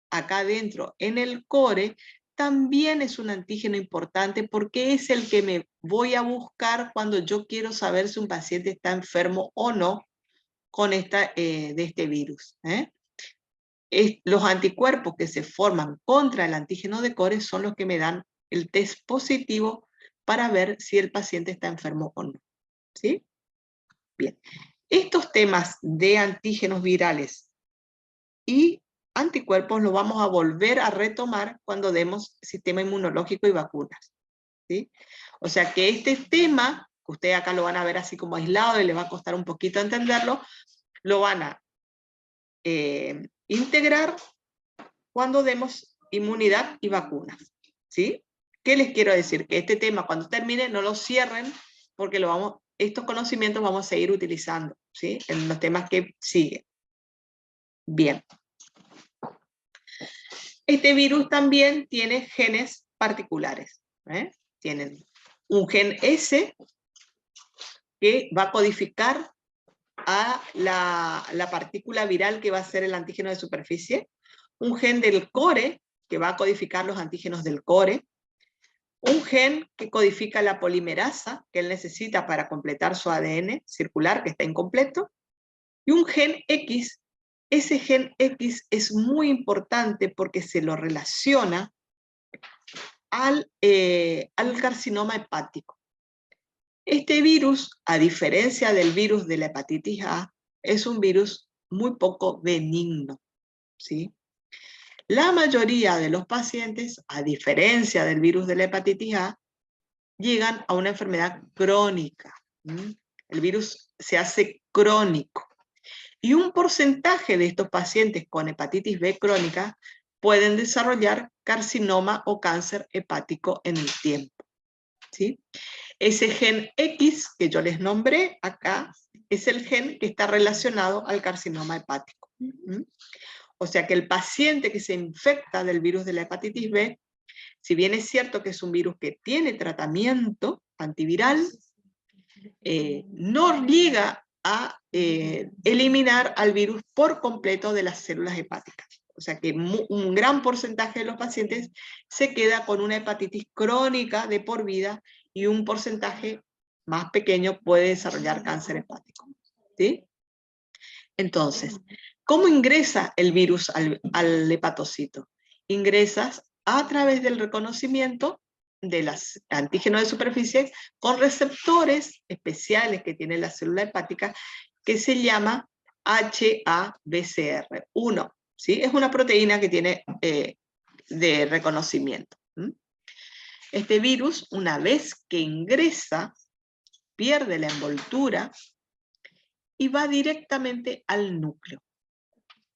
acá adentro en el core, también es un antígeno importante porque es el que me voy a buscar cuando yo quiero saber si un paciente está enfermo o no con de este virus. Los anticuerpos que se forman contra el antígeno de core son los que me dan el test positivo para ver si el paciente está enfermo o no. ¿Sí? Bien. Estos temas de antígenos virales y anticuerpos lo vamos a volver a retomar cuando demos sistema inmunológico y vacunas, ¿sí? O sea que este tema, que ustedes acá lo van a ver así como aislado y les va a costar un poquito entenderlo, lo van a integrar cuando demos inmunidad y vacunas, ¿sí? ¿Qué les quiero decir? Que este tema cuando termine no lo cierren porque estos conocimientos vamos a seguir utilizando, ¿sí? En los temas que siguen. Bien. Este virus también tiene genes particulares. Tienen un gen S que va a codificar a la partícula viral que va a ser el antígeno de superficie, un gen del core que va a codificar los antígenos del core, un gen que codifica la polimerasa que él necesita para completar su ADN circular que está incompleto, y un gen X. Ese gen X es muy importante porque se lo relaciona al carcinoma hepático. Este virus, a diferencia del virus de la hepatitis A, es un virus muy poco benigno, ¿sí? La mayoría de los pacientes, a diferencia del virus de la hepatitis A, llegan a una enfermedad crónica. El virus se hace crónico. Y un porcentaje de estos pacientes con hepatitis B crónica pueden desarrollar carcinoma o cáncer hepático en el tiempo, ¿sí? Ese gen X que yo les nombré acá es el gen que está relacionado al carcinoma hepático. O sea que el paciente que se infecta del virus de la hepatitis B, si bien es cierto que es un virus que tiene tratamiento antiviral, no llega a eliminar al virus por completo de las células hepáticas. O sea que un gran porcentaje de los pacientes se queda con una hepatitis crónica de por vida y un porcentaje más pequeño puede desarrollar cáncer hepático, ¿sí? Entonces, ¿cómo ingresa el virus al hepatocito? Ingresas a través del reconocimiento de los antígenos de superficie con receptores especiales que tiene la célula hepática que se llama HABCR1, ¿sí? Es una proteína que tiene de reconocimiento. Este virus, una vez que ingresa pierde la envoltura y va directamente al núcleo,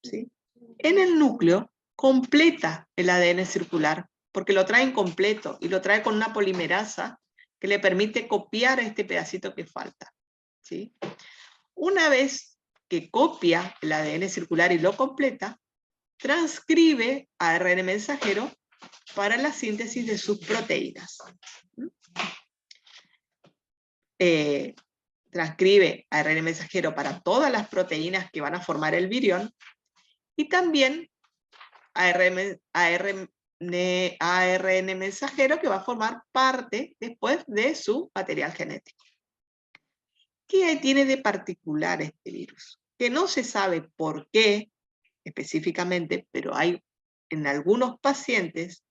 ¿sí? En el núcleo completa el ADN circular, porque lo trae incompleto y lo trae con una polimerasa que le permite copiar este pedacito que falta, ¿sí? Una vez que copia el ADN circular y lo completa, transcribe ARN mensajero para la síntesis de sus proteínas. Transcribe ARN mensajero para todas las proteínas que van a formar el virión y también ARN mensajero que va a formar parte después de su material genético. ¿Qué tiene de particular este virus? Que no se sabe por qué específicamente, pero hay en algunos pacientes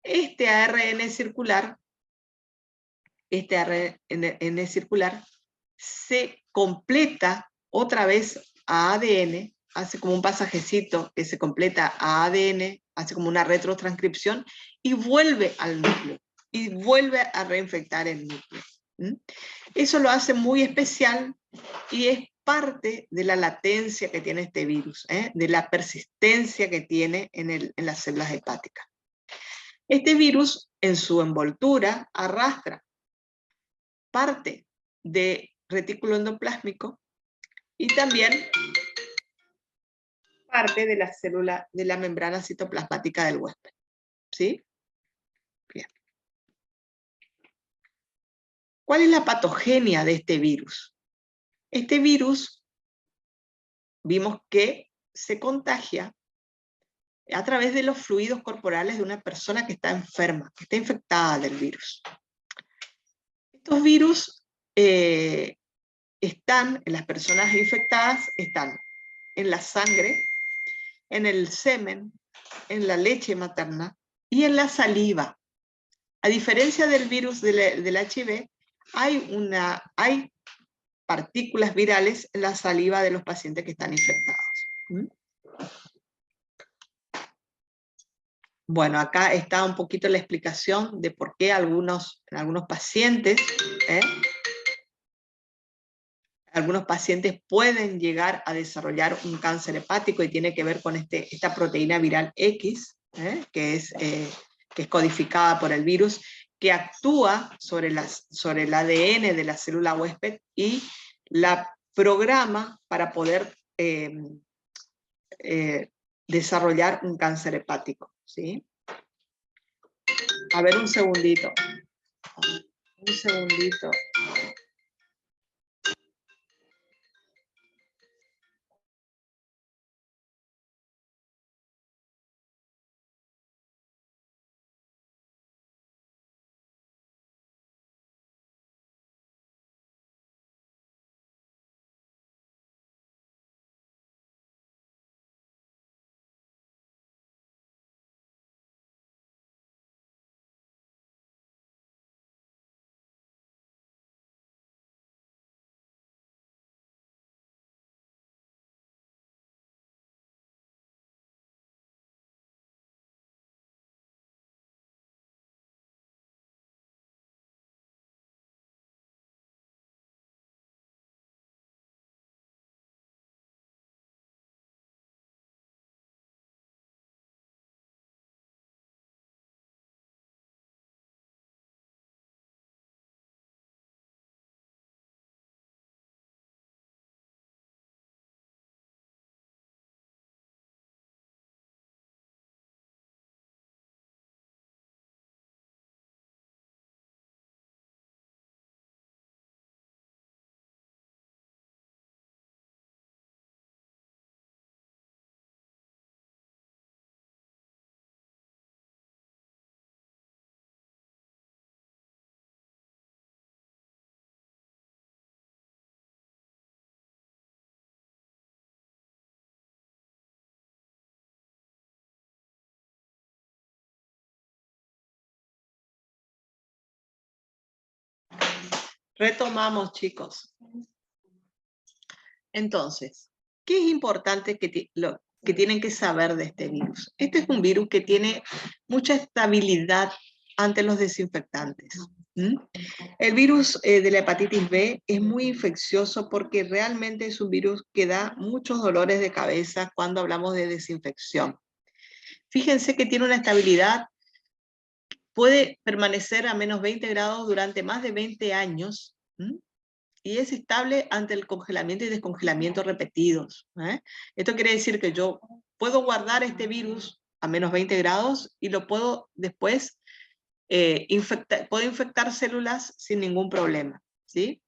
este ARN circular se completa otra vez a ADN, hace como un pasajecito que se completa a ADN, hace como una retrotranscripción y vuelve al núcleo, y vuelve a reinfectar el núcleo. Eso lo hace muy especial y es parte de la latencia que tiene este virus, de la persistencia que tiene en las células hepáticas. Este virus, en su envoltura, arrastra parte de retículo endoplásmico y también parte de la célula de la membrana citoplasmática del huésped. ¿Sí? Bien. ¿Cuál es la patogenia de este virus? Este virus, vimos que se contagia a través de los fluidos corporales de una persona que está enferma, que está infectada del virus. Estos virus están en las personas infectadas, están en la sangre, en el semen, en la leche materna y en la saliva. A diferencia del virus del HIV, hay partículas virales en la saliva de los pacientes que están infectados. Bueno, acá está un poquito la explicación de por qué en algunos pacientes pueden llegar a desarrollar un cáncer hepático y tiene que ver con esta proteína viral X, que es codificada por el virus, que actúa sobre el ADN de la célula huésped y la programa para poder desarrollar un cáncer hepático, ¿sí? A ver, un segundito. Un segundito. Retomamos, chicos. Entonces, ¿qué es importante que tienen que saber de este virus? Este es un virus que tiene mucha estabilidad ante los desinfectantes. ¿Mm? El virus de la hepatitis B es muy infeccioso porque realmente es un virus que da muchos dolores de cabeza cuando hablamos de desinfección. Fíjense que tiene una estabilidad, puede permanecer a menos 20 grados durante más de 20 años, ¿m? Y es estable ante el congelamiento y descongelamiento repetidos. Esto quiere decir que yo puedo guardar este virus a menos 20 grados y lo puedo después puedo infectar células sin ningún problema, ¿sí?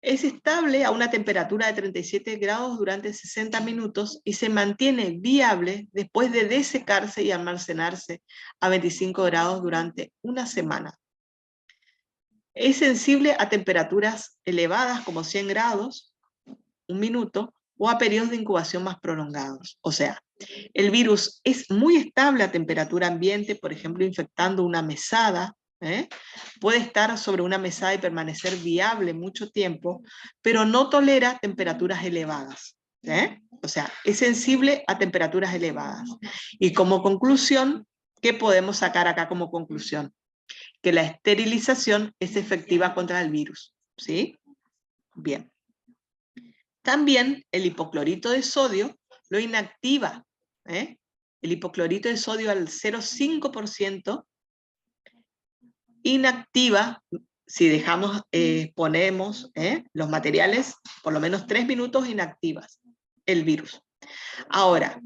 Es estable a una temperatura de 37 grados durante 60 minutos y se mantiene viable después de desecarse y almacenarse a 25 grados durante una semana. Es sensible a temperaturas elevadas como 100 grados, un minuto, o a periodos de incubación más prolongados. O sea, el virus es muy estable a temperatura ambiente, por ejemplo, infectando una mesada, puede estar sobre una mesada y permanecer viable mucho tiempo, pero no tolera temperaturas elevadas. O sea, es sensible a temperaturas elevadas. Y como conclusión, ¿qué podemos sacar acá como conclusión? Que la esterilización es efectiva contra el virus, ¿sí? Bien. También el hipoclorito de sodio lo inactiva. El hipoclorito de sodio al 0,5% inactiva, si dejamos, ponemos los materiales, por lo menos 3 minutos inactivas el virus. Ahora,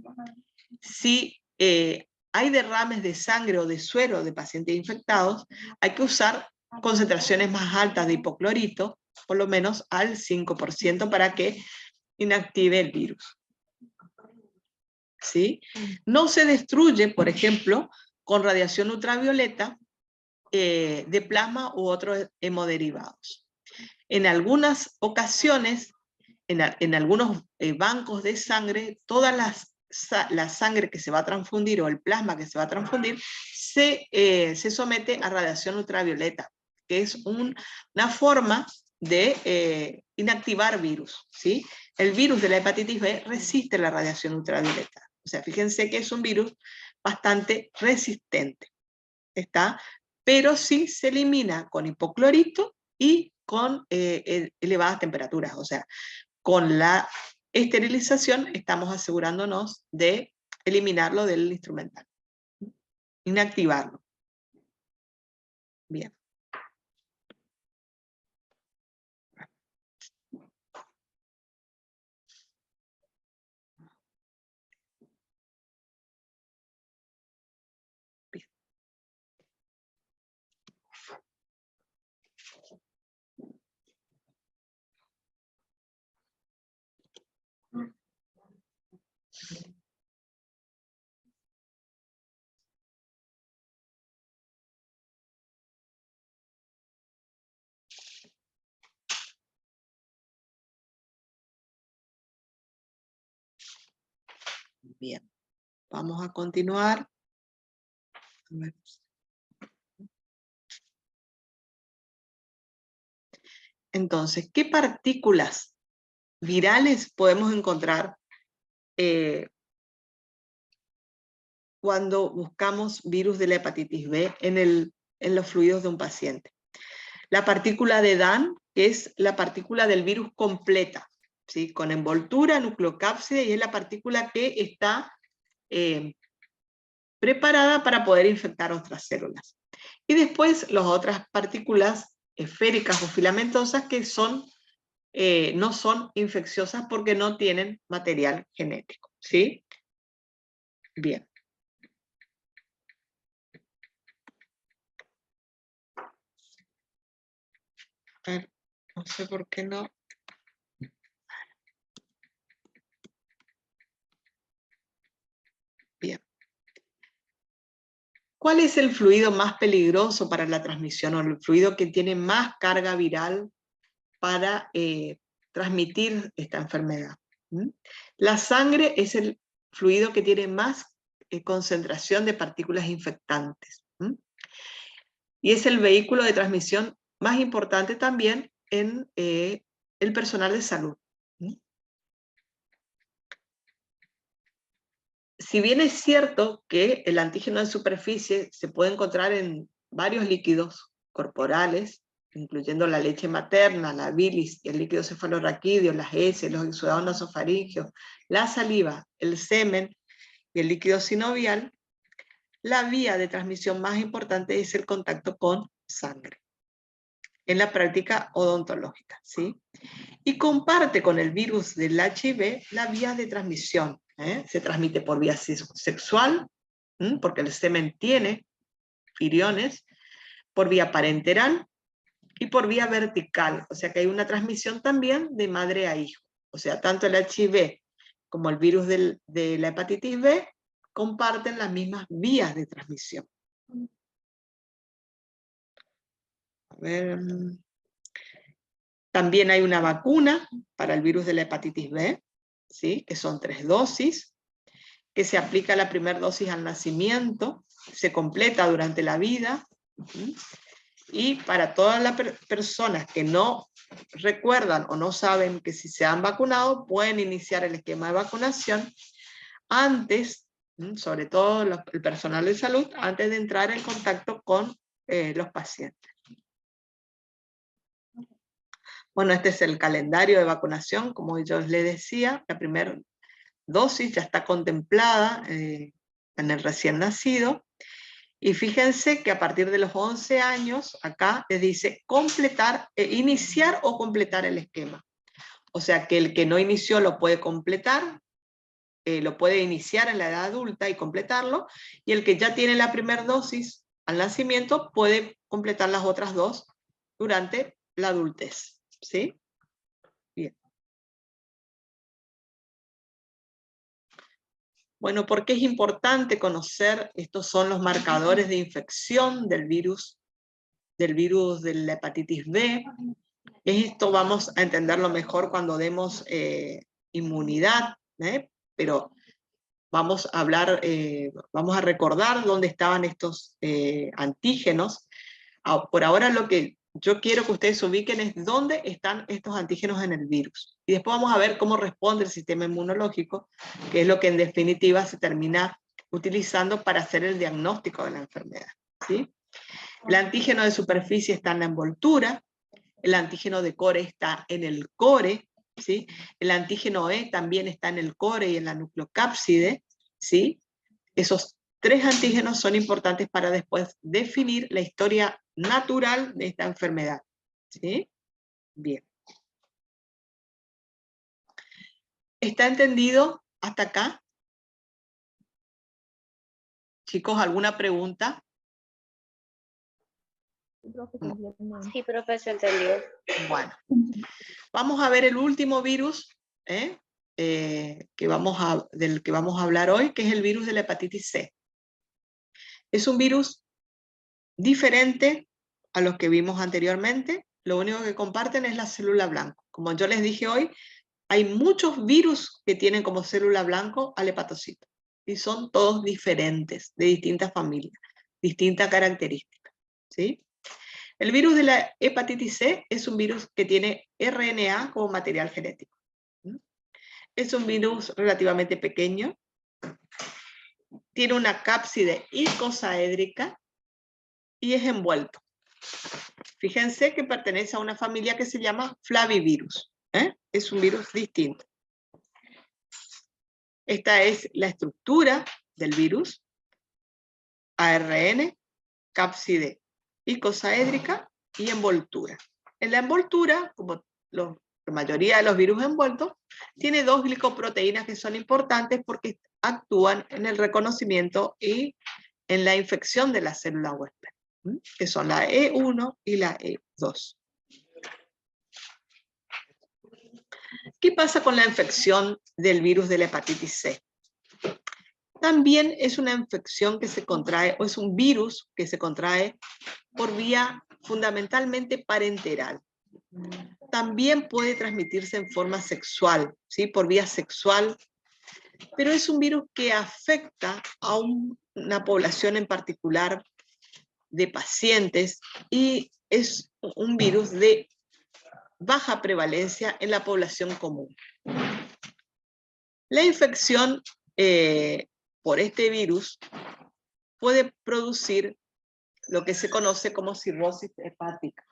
si hay derrames de sangre o de suero de pacientes infectados, hay que usar concentraciones más altas de hipoclorito, por lo menos al 5%, para que inactive el virus. ¿Sí? No se destruye, por ejemplo, con radiación ultravioleta de plasma u otros hemoderivados. En algunas ocasiones, en algunos bancos de sangre, toda la sangre que se va a transfundir o el plasma que se va a transfundir se somete a radiación ultravioleta, que es una forma de inactivar virus, ¿sí? El virus de la hepatitis B resiste la radiación ultravioleta. O sea, fíjense que es un virus bastante resistente, ¿está? Pero sí se elimina con hipoclorito y con elevadas temperaturas. O sea, con la esterilización estamos asegurándonos de eliminarlo del instrumental, inactivarlo. Bien. Bien. Bien. Vamos a continuar. A ver. Entonces, ¿qué partículas virales podemos encontrar cuando buscamos virus de la hepatitis B en los fluidos de un paciente? La partícula de Dan, que es la partícula del virus completa, ¿sí? Con envoltura, nucleocápside, y es la partícula que está preparada para poder infectar otras células. Y después las otras partículas esféricas o filamentosas que no son infecciosas porque no tienen material genético, ¿sí? Bien. A ver, no sé por qué no. Bien. ¿Cuál es el fluido más peligroso para la transmisión o el fluido que tiene más carga viral para transmitir esta enfermedad? La sangre es el fluido que tiene más concentración de partículas infectantes. Y es el vehículo de transmisión más importante también en el personal de salud. Si bien es cierto que el antígeno de superficie se puede encontrar en varios líquidos, corporales, incluyendo la leche materna, la bilis, el líquido cefalorraquídeo, las heces, los exudados nasofaringeos, la saliva, el semen y el líquido sinovial, la vía de transmisión más importante es el contacto con sangre, en la práctica odontológica, ¿sí? Y comparte con el virus del HIV la vía de transmisión, ¿eh? Se transmite por vía sexual, porque el semen tiene viriones, por vía parenteral y por vía vertical, o sea que hay una transmisión también de madre a hijo, o sea, tanto el HIV como el virus de la hepatitis B comparten las mismas vías de transmisión. A ver. También hay una vacuna para el virus de la hepatitis B, ¿sí? Que son 3 dosis, que se aplica la primera dosis al nacimiento, se completa durante la vida, y para todas las personas que no recuerdan o no saben que si se han vacunado, pueden iniciar el esquema de vacunación antes, sobre todo el personal de salud, antes de entrar en contacto con los pacientes. Bueno, este es el calendario de vacunación, como yo les decía, la primera dosis ya está contemplada en el recién nacido, y fíjense que a partir de los 11 años, acá les dice completar, iniciar o completar el esquema. O sea que el que no inició lo puede completar, lo puede iniciar en la edad adulta y completarlo, y el que ya tiene la primera dosis al nacimiento puede completar las otras dos durante la adultez, ¿sí? Bien. Bueno, ¿por qué es importante conocer? Estos son los marcadores de infección del virus de la hepatitis B. Esto vamos a entenderlo mejor cuando demos inmunidad, pero vamos a hablar, vamos a recordar dónde estaban estos antígenos. Por ahora lo que yo quiero que ustedes ubiquen es dónde están estos antígenos en el virus. Y después vamos a ver cómo responde el sistema inmunológico, que es lo que en definitiva se termina utilizando para hacer el diagnóstico de la enfermedad, ¿sí? El antígeno de superficie está en la envoltura, el antígeno de core está en el core, ¿sí? El antígeno E también está en el core y en la nucleocápside, ¿sí? Esos 3 antígenos son importantes para después definir la historia natural de esta enfermedad, ¿sí? Bien. ¿Está entendido hasta acá? Chicos, ¿alguna pregunta? Sí, profe, se entendió. Bueno, vamos a ver el último virus del que vamos a hablar hoy, que es el virus de la hepatitis C. Es un virus diferente a los que vimos anteriormente, lo único que comparten es la célula blanco. Como yo les dije hoy, hay muchos virus que tienen como célula blanco al hepatocito, y son todos diferentes, de distintas familias, distintas características, ¿sí? El virus de la hepatitis C es un virus que tiene RNA como material genético. Es un virus relativamente pequeño, tiene una cápside icosaédrica y es envuelto. Fíjense que pertenece a una familia que se llama flavivirus. Es un virus distinto. Esta es la estructura del virus: ARN, cápside icosaédrica y envoltura. En la envoltura, como la mayoría de los virus envueltos, tiene 2 glicoproteínas que son importantes porque actúan en el reconocimiento y en la infección de la célula huésped, que son la E1 y la E2. ¿Qué pasa con la infección del virus de la hepatitis C? También es una infección que se contrae, o es un virus que se contrae por vía fundamentalmente parenteral. También puede transmitirse en forma sexual, ¿sí? Por vía sexual, pero es un virus que afecta a una población en particular de pacientes, y es un virus de baja prevalencia en la población común. La infección por este virus puede producir lo que se conoce como cirrosis hepática.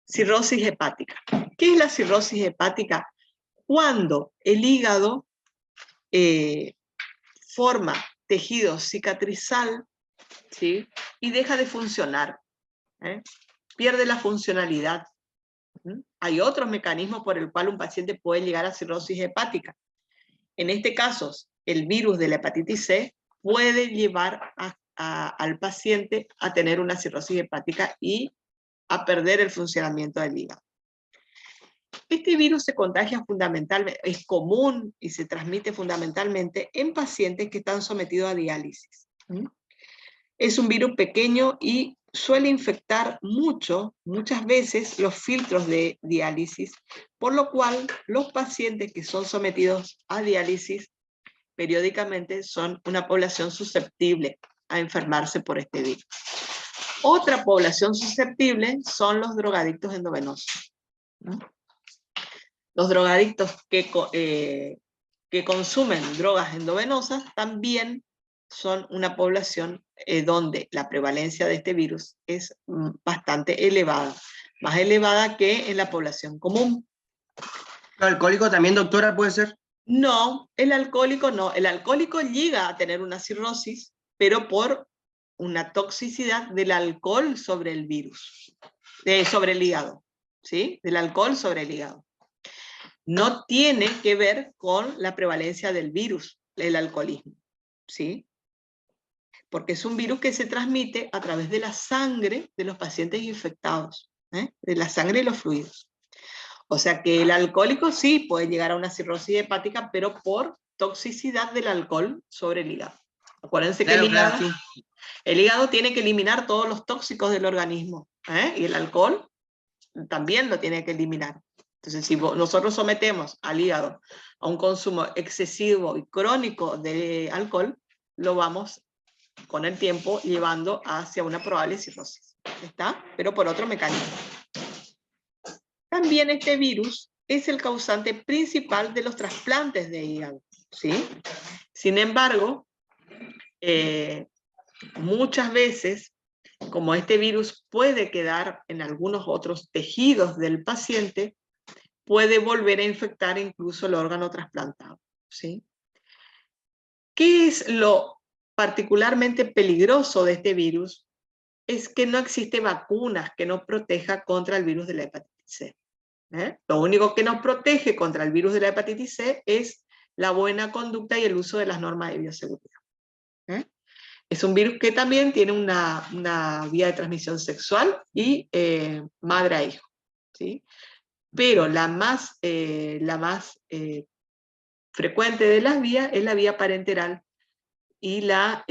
Cirrosis hepática. ¿Qué es la cirrosis hepática? Cuando el hígado forma tejido cicatrizal, ¿sí? Y deja de funcionar, pierde la funcionalidad. Hay otros mecanismos por el cual un paciente puede llegar a cirrosis hepática. En este caso, el virus de la hepatitis C puede llevar al paciente a tener una cirrosis hepática y a perder el funcionamiento del hígado. Este virus se contagia fundamentalmente, es común y se transmite fundamentalmente en pacientes que están sometidos a diálisis. Es un virus pequeño y suele infectar muchas veces los filtros de diálisis, por lo cual los pacientes que son sometidos a diálisis periódicamente son una población susceptible a enfermarse por este virus. Otra población susceptible son los drogadictos endovenosos. Los drogadictos que consumen drogas endovenosas también son una población donde la prevalencia de este virus es bastante elevada, más elevada que en la población común. ¿El alcohólico también, doctora, puede ser? No, el alcohólico no. El alcohólico llega a tener una cirrosis, pero por una toxicidad del alcohol sobre el virus, sobre el hígado, ¿sí? Del alcohol sobre el hígado. No tiene que ver con la prevalencia del virus, el alcoholismo, ¿sí? Porque es un virus que se transmite a través de la sangre de los pacientes infectados, de la sangre y los fluidos. O sea que el alcohólico sí puede llegar a una cirrosis hepática, pero por toxicidad del alcohol sobre el hígado. Acuérdense que el hígado tiene que eliminar todos los tóxicos del organismo, y el alcohol también lo tiene que eliminar. Entonces, si nosotros sometemos al hígado a un consumo excesivo y crónico de alcohol, lo vamos con el tiempo llevando hacia una probable cirrosis. ¿Está? Pero por otro mecanismo. También este virus es el causante principal de los trasplantes de hígado, ¿sí? Sin embargo, muchas veces, como este virus puede quedar en algunos otros tejidos del paciente, puede volver a infectar incluso el órgano trasplantado, ¿sí? ¿Qué es lo particularmente peligroso de este virus? Es que no existe vacunas que nos proteja contra el virus de la hepatitis C. Lo único que nos protege contra el virus de la hepatitis C es la buena conducta y el uso de las normas de bioseguridad. Es un virus que también tiene una vía de transmisión sexual y madre a hijo, ¿sí? Pero la más frecuente de las vías es la vía parenteral y la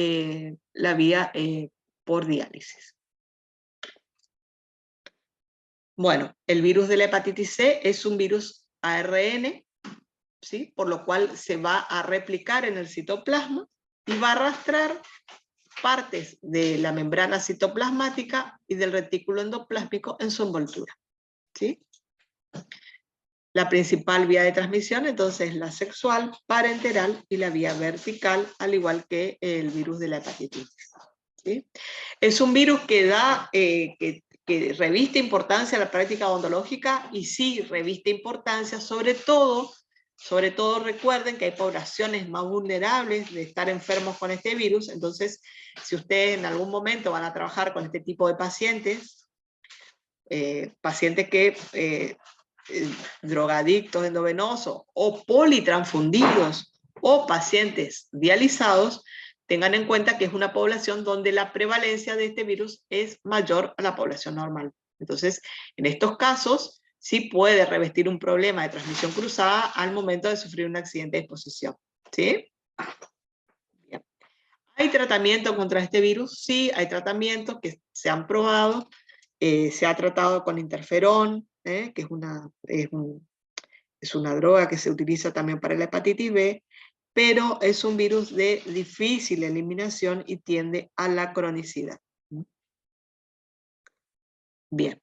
vía por diálisis. Bueno, el virus de la hepatitis C es un virus ARN, ¿sí? Por lo cual se va a replicar en el citoplasma y va a arrastrar partes de la membrana citoplasmática y del retículo endoplásmico en su envoltura, ¿sí? La principal vía de transmisión entonces es la sexual, parenteral y la vía vertical, al igual que el virus de la hepatitis, ¿sí? Es un virus que que reviste importancia a la práctica odontológica y sí reviste importancia, sobre todo recuerden que hay poblaciones más vulnerables de estar enfermos con este virus. Entonces, si ustedes en algún momento van a trabajar con este tipo de pacientes, pacientes que drogadictos endovenosos o politransfundidos o pacientes dializados, tengan en cuenta que es una población donde la prevalencia de este virus es mayor a la población normal. Entonces, en estos casos, sí puede revestir un problema de transmisión cruzada al momento de sufrir un accidente de exposición, ¿sí? Bien. ¿Hay tratamiento contra este virus? Sí, hay tratamientos que se han probado. Se ha tratado con interferón, que es una droga que se utiliza también para la hepatitis B, pero es un virus de difícil eliminación y tiende a la cronicidad. Bien.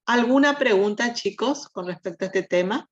¿Alguna pregunta, chicos, con respecto a este tema?